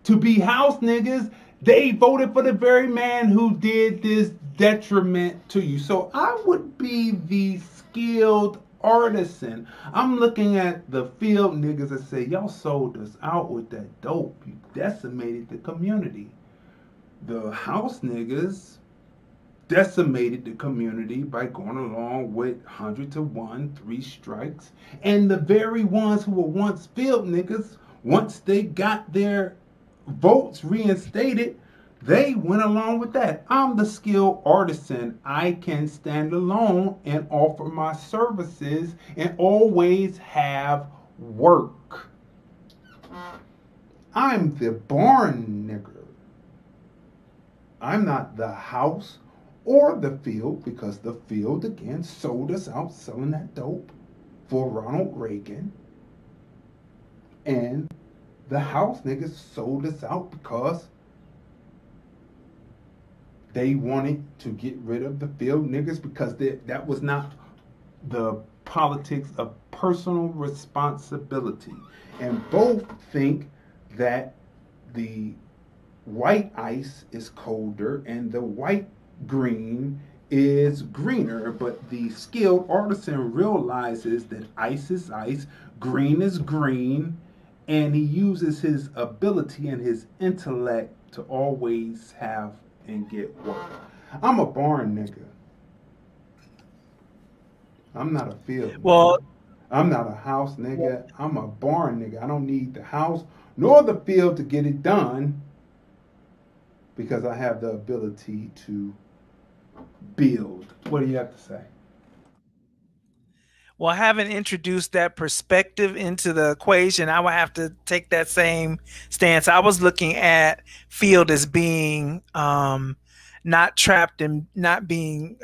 to be house niggas, they voted for the very man who did this detriment to you. So I would be the skilled artisan. I'm looking at the field niggas that say, y'all sold us out with that dope. You decimated the community. The house niggas decimated the community by going along with 100 to 1, 3 strikes. And the very ones who were once field niggas, once they got their votes reinstated, they went along with that. I'm the skilled artisan. I can stand alone and offer my services and always have work. I'm the barn nigger. I'm not the house or the field, because the field again sold us out selling that dope for Ronald Reagan. And the house niggas sold us out because they wanted to get rid of the field niggas, because that was not the politics of personal responsibility. And both think that the white ice is colder and the white green is greener, but the skilled artisan realizes that ice is ice, green is green, and he uses his ability and his intellect to always have and get work. I'm a barn nigga. I'm not a field nigga. I'm not a house nigga. I'm a barn nigga. I don't need the house nor the field to get it done, because I have the ability to build. What do you have to say? Well, having introduced that perspective into the equation, I would have to take that same stance. I was looking at field as being not trapped and not being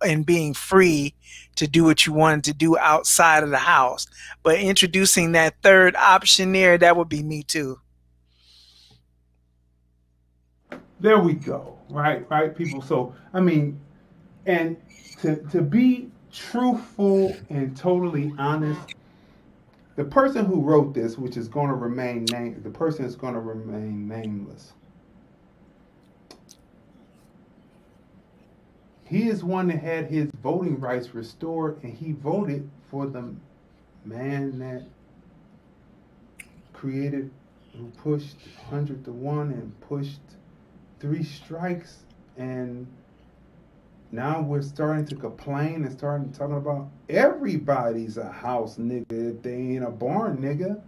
and being free to do what you wanted to do outside of the house. But introducing that third option there, that would be me too. There we go. Right, people. So, I mean, and to be truthful and totally honest, the person who wrote this, which is going to remain named, the person is going to remain nameless. He is one that had his voting rights restored, and he voted for the man that created, who pushed 100 to 1 and pushed 3 strikes, and now we're starting to complain and starting talking about everybody's a house nigga if they ain't a barn nigga.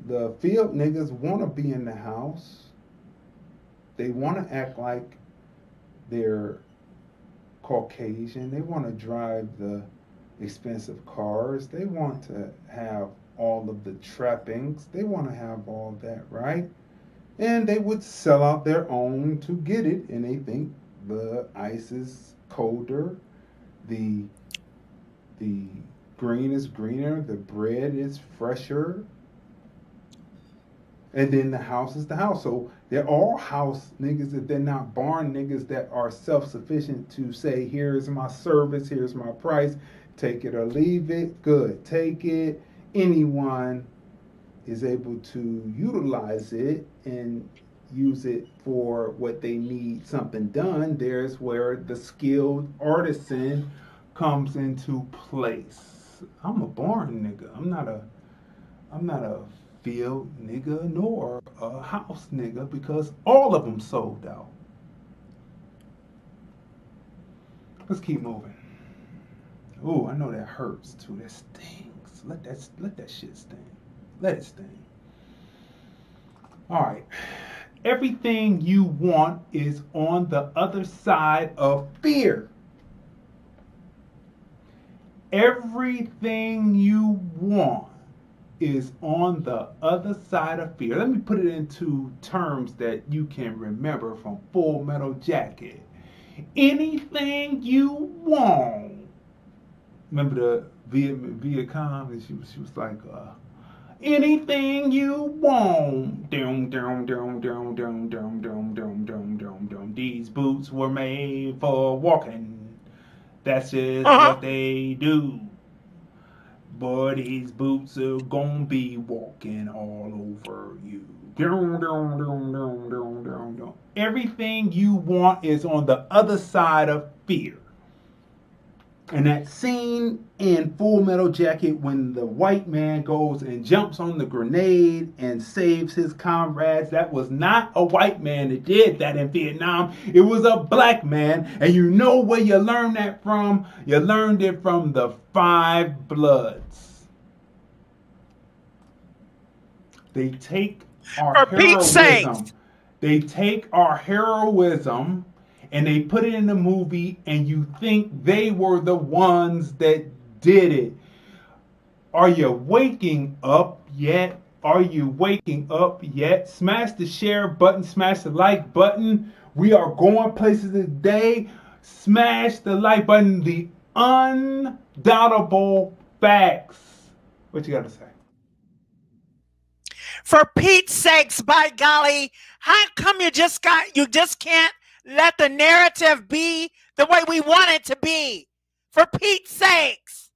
The field niggas want to be in the house. They want to act like they're Caucasian. They want to drive the expensive cars. They want to have all of the trappings. They want to have all that, right? And they would sell out their own to get it, and they think the ice is colder, the green is greener, the bread is fresher, and then the house is the house. So they're all house niggas, if they're not barn niggas that are self-sufficient to say, here's my service, here's my price, take it or leave it, good, take it. Anyone is able to utilize it and use it for what they need something done. There's where the skilled artisan comes into place. I'm a barn nigga. I'm not a field nigga nor a house nigga, because all of them sold out. Let's keep moving. Ooh, I know that hurts too. That stings. Let that shit sting. Let it sting. All right. Everything you want is on the other side of fear. Everything you want is on the other side of fear? Let me put it into terms that you can remember from Full Metal Jacket. Anything you want. Remember the Viet Cong? And she was like, anything you want. Dum, dum, dum, dum, dum, dum, dum, dum, dum, dum, dum. These boots were made for walking. That's just what they do. But these boots are gonna be walking all over you. Dum, dum, dum, dum, dum, dum, dum. Everything you want is on the other side of fear. And that scene in Full Metal Jacket when the white man goes and jumps on the grenade and saves his comrades, that was not a white man that did that in Vietnam. It was a black man. And you know where you learned that from? You learned it from the Five Bloods. They take our heroism. They take our heroism and they put it in the movie, and you think they were the ones that did it. Are you waking up yet? Are you waking up yet? Smash the share button, smash the like button. We are going places today. Smash the like button. The undoubtable facts. What you got to say? For Pete's sakes, by golly, how come you just can't let the narrative be the way we want it to be? For Pete's sakes.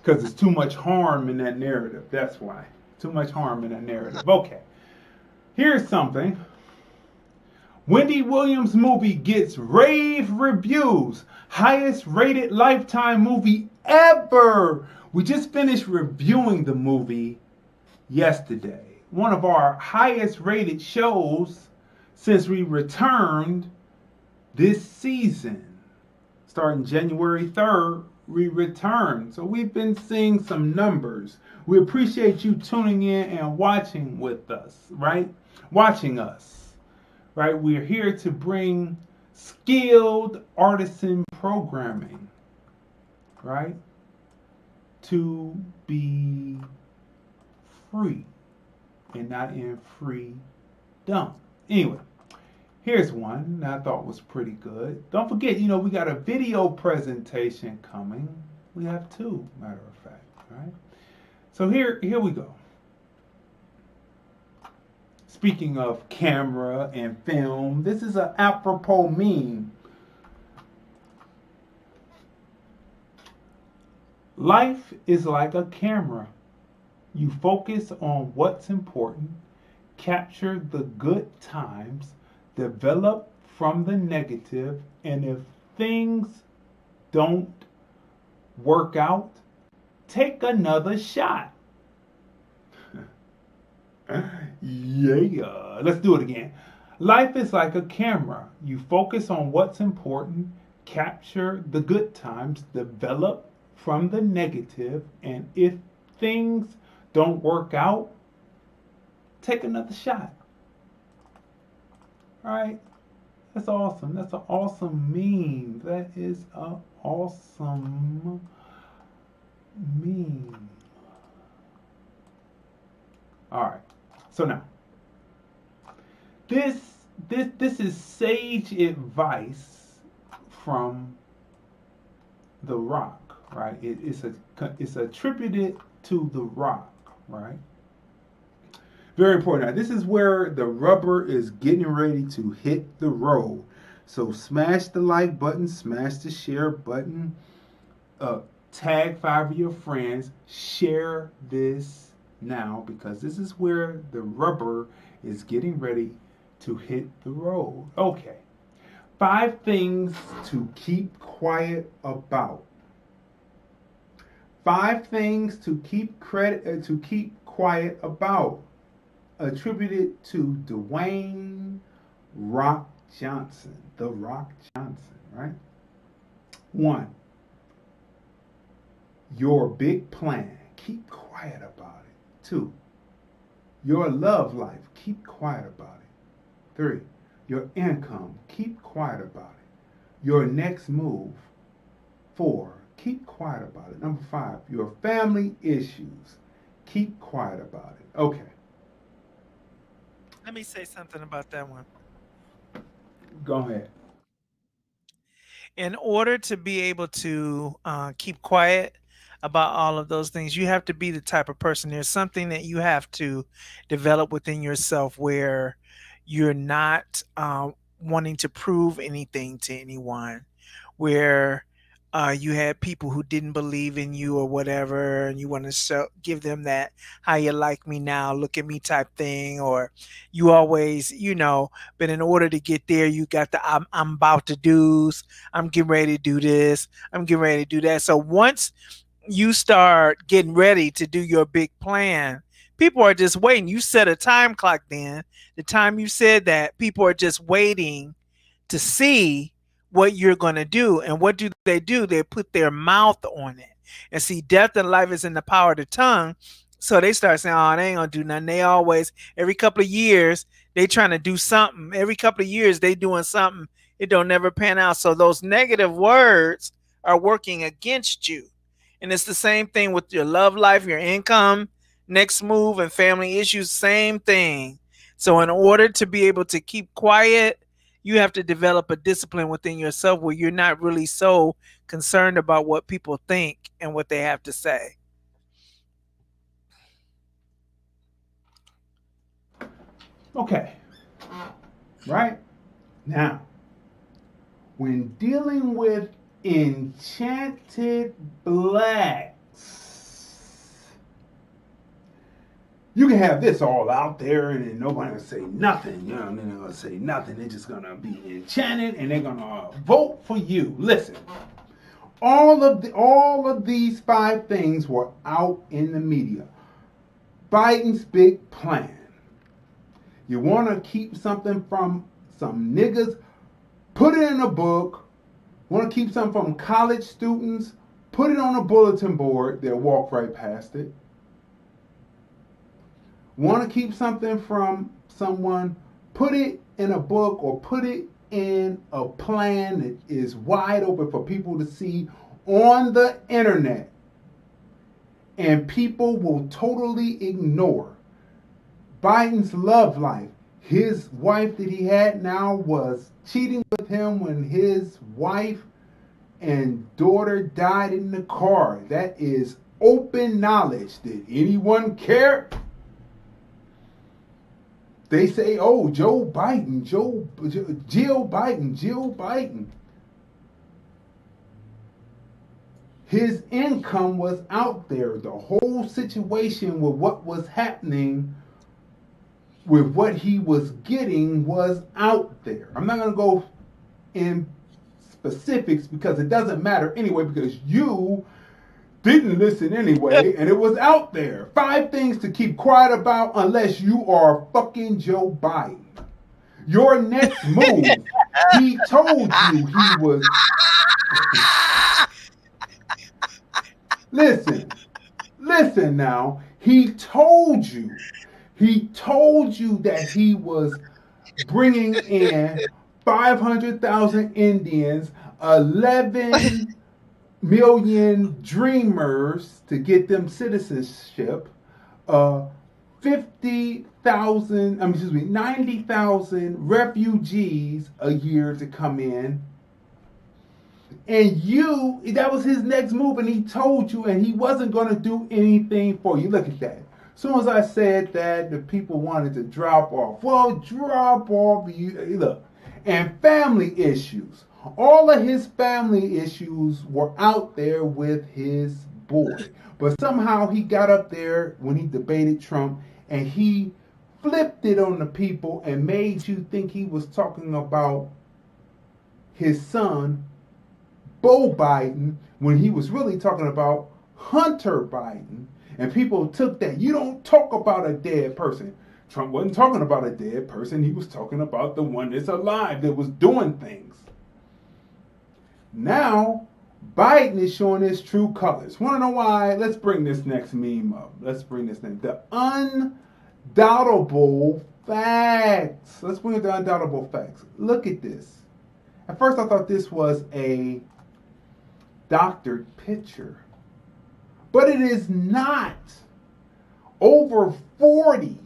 Because there's too much harm in that narrative. That's why. Too much harm in that narrative. Okay. Here's something. Wendy Williams' movie gets rave reviews. Highest rated Lifetime movie ever. We just finished reviewing the movie yesterday. One of our highest rated shows since we returned this season. Starting January 3rd, we returned. So we've been seeing some numbers. We appreciate you tuning in and watching with us, right? Watching us, right? We're here to bring skilled artisan programming, right? To be free. And not in freedom. Anyway, here's one that I thought was pretty good. Don't forget, we got a video presentation coming. We have two, matter of fact, right? So here we go. Speaking of camera and film, this is an apropos meme. Life is like a camera. You focus on what's important, capture the good times, develop from the negative, and if things don't work out, take another shot. Yeah, let's do it again. Life is like a camera. You focus on what's important, capture the good times, develop from the negative, and if things don't work out, take another shot. All right? That's awesome. That's an awesome meme. That is an awesome meme. All right. So now, this is sage advice from The Rock, right? It's attributed to The Rock. Right? Very important. Now, this is where the rubber is getting ready to hit the road. So smash the like button, smash the share button, tag 5 of your friends, share this now because this is where the rubber is getting ready to hit the road. Okay. 5 things to keep quiet about. 5 things to keep quiet about. Attributed to Dwayne Rock Johnson. The Rock Johnson, right? 1. Your big plan. Keep quiet about it. 2. Your love life. Keep quiet about it. 3. Your income. Keep quiet about it. Your next move. 4. Keep quiet about it. Number 5, your family issues. Keep quiet about it. Okay, Let me say something about that one. go ahead. In order to be able to keep quiet about all of those things, you have to be the type of person. There's something that you have to develop within yourself where you're not wanting to prove anything to anyone, where you had people who didn't believe in you or whatever, and you want to give them that "how you like me now, look at me" type thing, or you always, but in order to get there, you got the I'm about to do's, I'm getting ready to do this, I'm getting ready to do that. So once you start getting ready to do your big plan, people are just waiting. You set a time clock then. The time you said that, people are just waiting to see what you're going to do. And what do? They put their mouth on it. And see, death and life is in the power of the tongue. So they start saying, oh, they ain't going to do nothing. They always, every couple of years, they trying to do something. Every couple of years, they doing something. It don't never pan out. So those negative words are working against you. And it's the same thing with your love life, your income, next move, and family issues. Same thing. So in order to be able to keep quiet, you have to develop a discipline within yourself where you're not really so concerned about what people think and what they have to say. Okay, right? Now, when dealing with enchanted blacks, you can have this all out there and then nobody will say nothing. They're not gonna say nothing. They're just gonna be enchanted and they're gonna vote for you. Listen, all of these 5 things were out in the media. Biden's big plan. You want to keep something from some niggas, put it in a book. Want to keep something from college students, put it on a bulletin board. They'll walk right past it. Want to keep something from someone, put it in a book or put it in a plan that is wide open for people to see on the internet. And people will totally ignore Biden's love life. His wife that he had now was cheating with him when his wife and daughter died in the car. That is open knowledge. Did anyone care? They say, oh, Jill Biden. His income was out there. The whole situation with what was happening with what he was getting was out there. I'm not going to go in specifics because it doesn't matter anyway, because you didn't listen anyway, and it was out there. 5 things to keep quiet about unless you are fucking Joe Biden. Your next move, he told you he was... Listen now. He told you that he was bringing in 500,000 Indians, 11 million dreamers to get them citizenship, 90,000 refugees a year to come in. And that was his next move, and he told you, and he wasn't going to do anything for you. Look at that. As soon as I said that, the people wanted to drop off. Well, drop off. Look. And family issues. All of his family issues were out there with his boy. But somehow he got up there when he debated Trump, and he flipped it on the people and made you think he was talking about his son, Beau Biden, when he was really talking about Hunter Biden. And people took that. You don't talk about a dead person. Trump wasn't talking about a dead person. He was talking about the one that's alive, that was doing things. Now, Biden is showing his true colors. Want to know why? Let's bring this next meme up. Let's bring this thing. The undoubtable facts. Let's bring the undoubtable facts. Look at this. At first I thought this was a doctored picture. But it is not. Over 40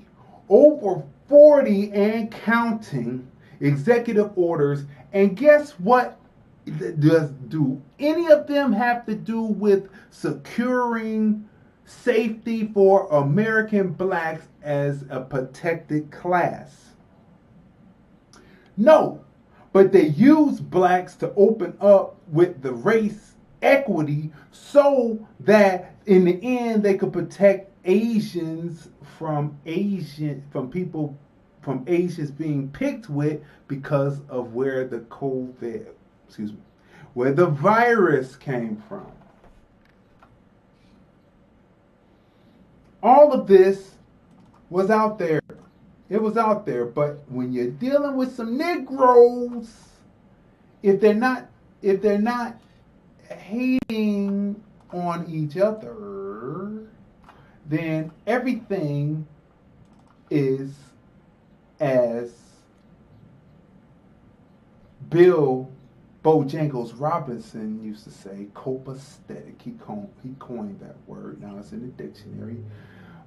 and counting executive orders. And guess what? Do any of them have to do with securing safety for American blacks as a protected class? No, but they use blacks to open up with the race equity so that in the end they could protect Asians from Asians being picked with because of where the where the virus came from. All of this was out there. It was out there, but when you're dealing with some Negroes, if they're not hating on each other, then everything is, as Bill Bojangles Robinson used to say, copacetic. He coined that word. Now it's in the dictionary.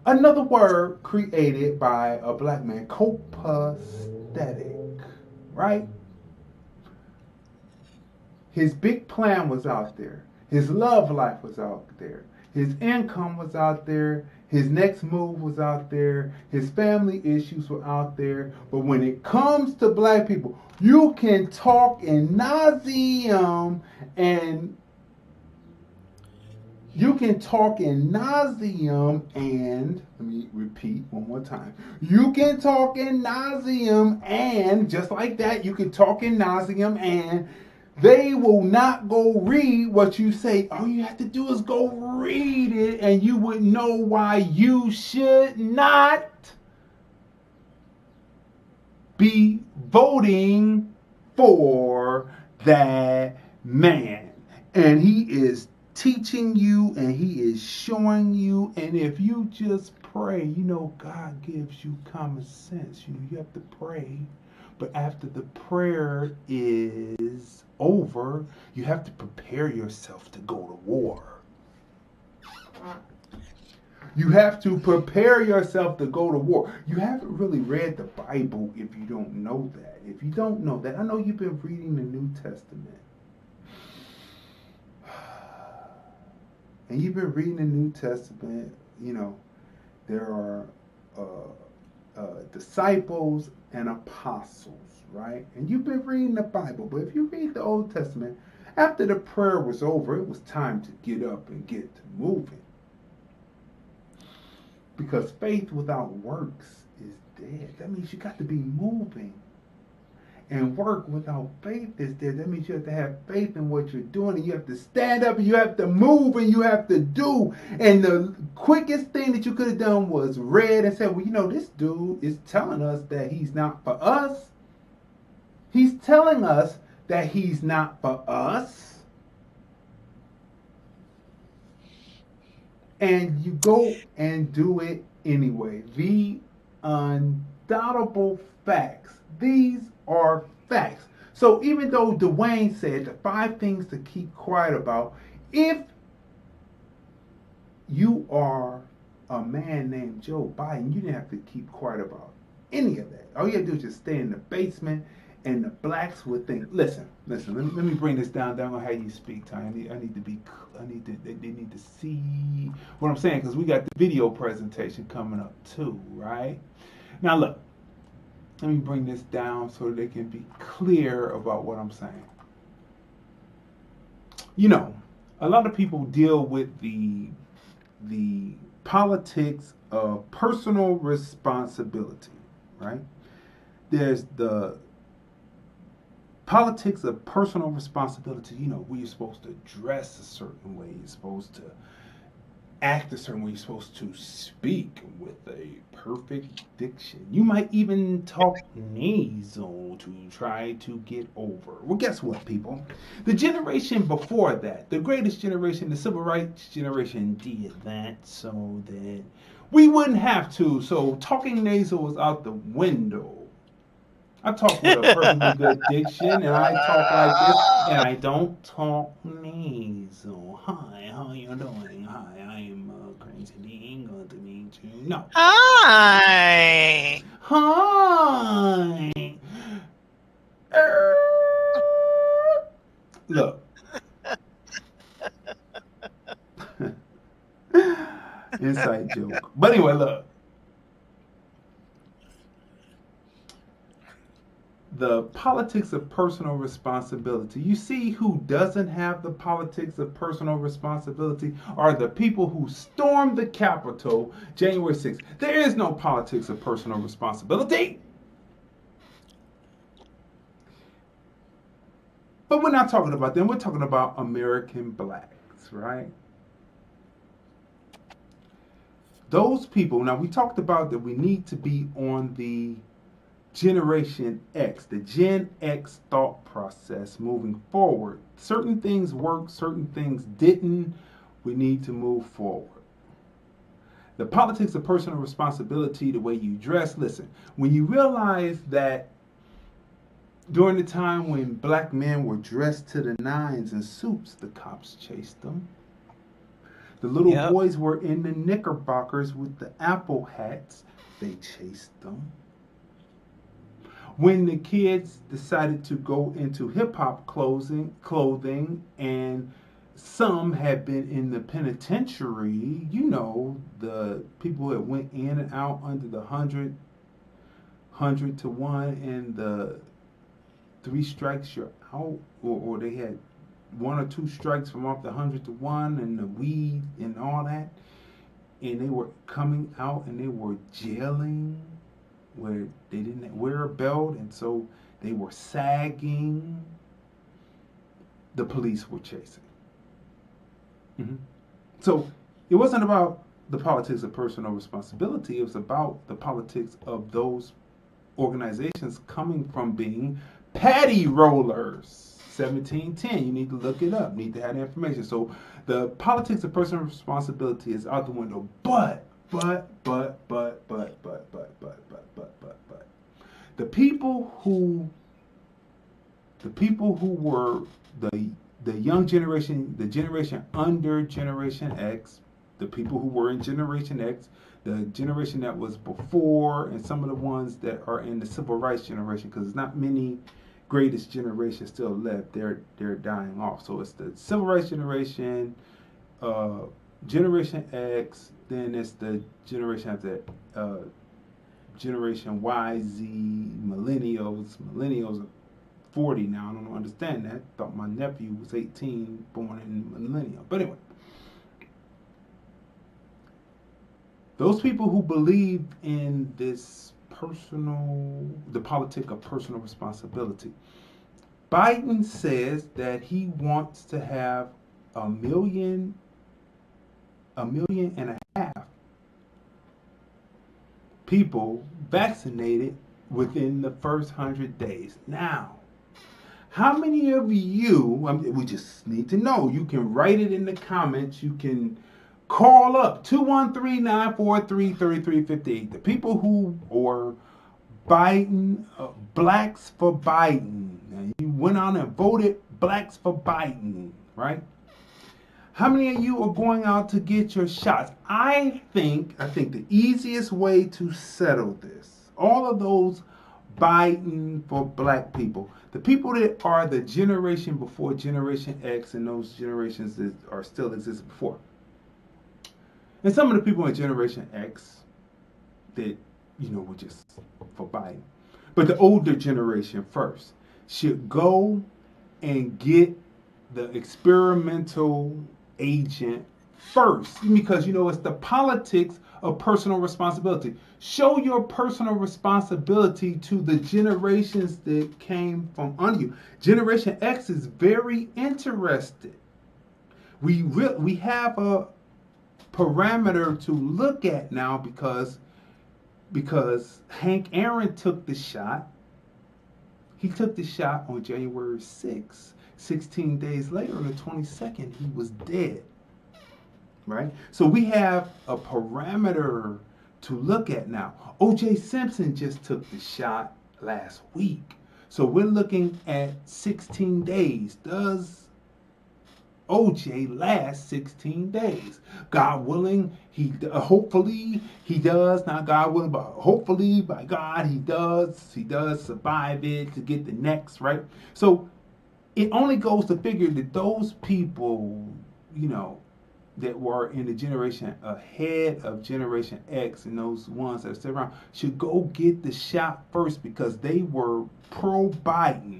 Another word created by a black man, copacetic, right? His big plan was out there. His love life was out there. His income was out there. His next move was out there. His family issues were out there. But when it comes to black people, you can talk in nauseam and let me repeat one more time. You can talk in nauseam and just like that, you can talk in nauseam and they will not go read what you say. All you have to do is go read it and you would know why you should not be voting for that man. And he is teaching you and he is showing you. And if you just pray, God gives you common sense. You have to pray. But after the prayer is over, you have to prepare yourself to go to war. You have to prepare yourself to go to war. You haven't really read the Bible if you don't know that. If you don't know that, I know you've been reading the New Testament. And you've been reading the New Testament, there are disciples and apostles, right? And you've been reading the Bible, but if you read the Old Testament, after the prayer was over, it was time to get up and get to moving. Because faith without works is dead. That means you got to be moving. And work without faith is dead. That means you have to have faith in what you're doing. And you have to stand up and you have to move and you have to do. And the quickest thing that you could have done was read and said, well, this dude is telling us that he's not for us. He's telling us that he's not for us. And you go and do it anyway. The undoubtable facts. These are facts. So even though Dwayne said the 5 things to keep quiet about, if you are a man named Joe Biden, you didn't have to keep quiet about any of that. All you have to do is just stay in the basement and the blacks would think, listen, let me bring this down on how you speak, Ty. They need to see what I'm saying, because we got the video presentation coming up too, right? Now look, let me bring this down so they can be clear about what I'm saying. A lot of people deal with the politics of personal responsibility, right? There's the politics of personal responsibility, where you're supposed to dress a certain way, you're supposed to act a certain way, you're supposed to speak with a perfect diction. You might even talk nasal to try to get over. Well, guess what, people? The generation before that, the greatest generation, the civil rights generation, did that so that we wouldn't have to. So talking nasal was out the window. I talk with a perfectly good diction, and I talk like this, and I don't talk nasal. Hi, how you doing? Hi, I am Crazy D. Good to meet you. No. Hi. Hi. Look. Inside joke. But anyway, look. The politics of personal responsibility. You see who doesn't have the politics of personal responsibility are the people who stormed the Capitol January 6th. There is no politics of personal responsibility. But we're not talking about them. We're talking about American blacks, right? Those people, now we talked about that we need to be on the Generation X, the Gen X thought process moving forward. Certain things worked, certain things didn't. We need to move forward. The politics of personal responsibility, the way you dress. Listen, when you realize that during the time when black men were dressed to the nines in suits, the cops chased them. The little boys were in the knickerbockers with the apple hats. They chased them. When the kids decided to go into hip-hop clothing, and some had been in the penitentiary, you know, the people that went in and out under the 100 to 1 and the 3 strikes you're out, or they had 1 or 2 strikes from off the 100 to 1 and the weed and all that, and they were coming out and they were jailing where they didn't wear a belt, and so they were sagging. The police were chasing. Mm-hmm. So it wasn't about the politics of personal responsibility. It was about the politics of those organizations coming from being patty rollers. 1710, you need to look it up, need to have the information. So the politics of personal responsibility is out the window, but the people who were the young generation, the generation under Generation X, the people who were in Generation X, the generation that was before, and some of the ones that are in the civil rights generation, because there's not many greatest generations still left. They're dying off. So it's the civil rights generation, Generation X, then it's the generation after Generation Y, Z, millennials. Millennials are 40 now. I don't understand that. Thought my nephew was 18, born in millennial. But anyway, those people who believe in this the politic of personal responsibility. Biden says that he wants to have 1.5 million people vaccinated within the first 100 days. Now, how many of you, we just need to know, you can write it in the comments, you can call up 213-943-3358. The people who are Biden, blacks for Biden. Now, you went on and voted blacks for Biden, right? How many of you are going out to get your shots? I think the easiest way to settle this, all of those Biden for black people, the people that are the generation before Generation X and those generations that are still existing before. And some of the people in Generation X that, were just for Biden. But the older generation first should go and get the experimental agent first, because it's the politics of personal responsibility. Show your personal responsibility to the generations that came from under you. Generation X is very interested. We have a parameter to look at now because Hank Aaron took the shot. He took the shot on January 6th. 16 days later, on the 22nd, he was dead. Right? So we have a parameter to look at now. O.J. Simpson just took the shot last week. So we're looking at 16 days. Does OJ last 16 days? God willing, hopefully he does. Not God willing, but hopefully by God he does. He does survive it to get the next, right? So it only goes to figure that those people, that were in the generation ahead of Generation X and those ones that are still around should go get the shot first because they were pro Biden.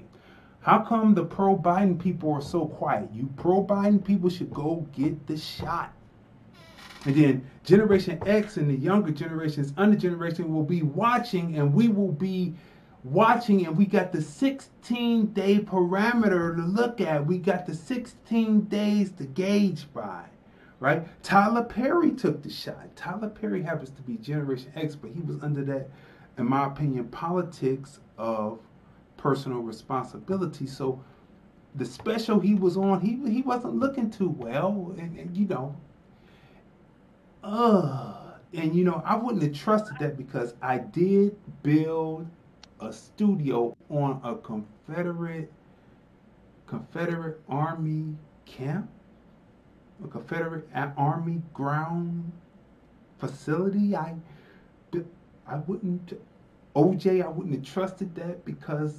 How come the pro Biden people are so quiet? You pro Biden people should go get the shot. And then Generation X and the younger generations, under generation will be watching, and we will be watching, and we got the 16-day parameter to look at. We got the 16 days to gauge by. Right? Tyler Perry took the shot. Tyler Perry happens to be Generation X, but he was under that, in my opinion, politics of personal responsibility. So the special he was on, he wasn't looking too well, and I wouldn't have trusted that because I did build a studio on a Confederate Army camp. A Confederate Army ground facility. I wouldn't, OJ, I wouldn't have trusted that because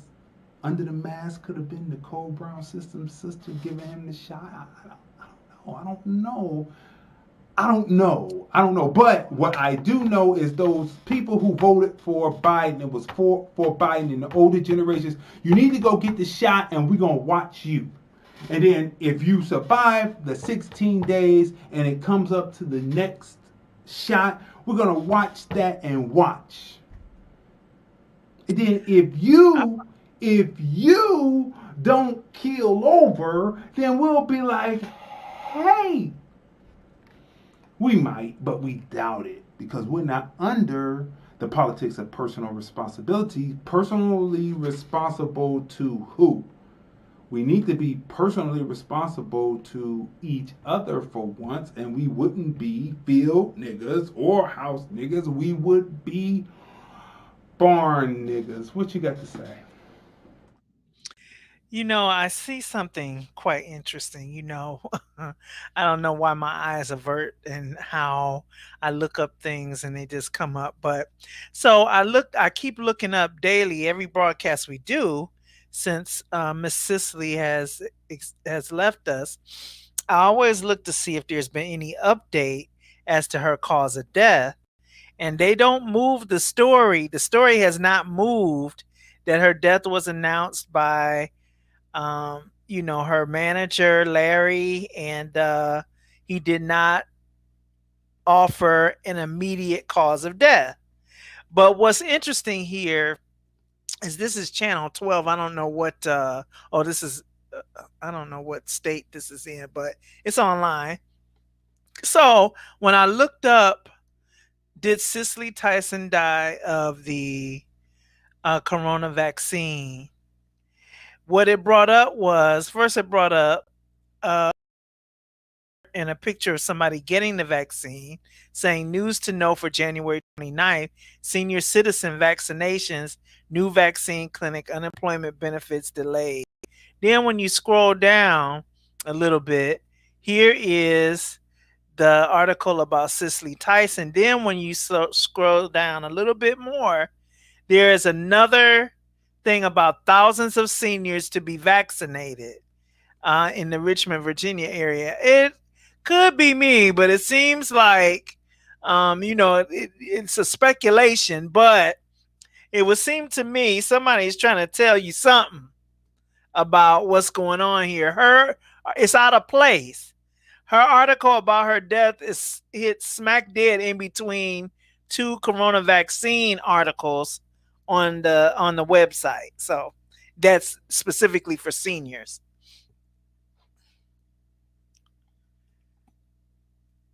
under the mask could have been Nicole Brown System's sister giving him the shot. I don't know. But what I do know is those people who voted for Biden, it was for Biden in the older generations, you need to go get the shot and we're going to watch you. And then if you survive the 16 days and it comes up to the next shot, we're going to watch that and watch. And then if you don't keel over, then we'll be like, hey, we might, but we doubt it because we're not under the politics of personal responsibility. Personally responsible to who? We need to be personally responsible to each other for once, and we wouldn't be field niggas or house niggas. We would be barn niggas. What you got to say? I see something quite interesting. I don't know why my eyes avert and how I look up things and they just come up. But so I keep looking up daily, every broadcast we do since Miss Cicely has left us. I always look to see if there's been any update as to her cause of death. And they don't move the story. The story has not moved that her death was announced by her manager, Larry, and he did not offer an immediate cause of death. But what's interesting here is this is channel 12. I don't know what, this is, I don't know what state this is in, but it's online. So when I looked up, did Cicely Tyson die of the corona vaccine? What it brought up was, first it brought up in a picture of somebody getting the vaccine, saying news to know for January 29th, senior citizen vaccinations, new vaccine clinic, unemployment benefits delayed. Then when you scroll down a little bit, here is the article about Cicely Tyson. Then when you scroll down a little bit more, there is another thing about thousands of seniors to be vaccinated in the Richmond, Virginia area. It could be me, but it seems like, it's a speculation, but it would seem to me somebody's trying to tell you something about what's going on here. It's out of place. Her article about her death is hit smack dead in between two corona vaccine articles on the website. So that's specifically for seniors.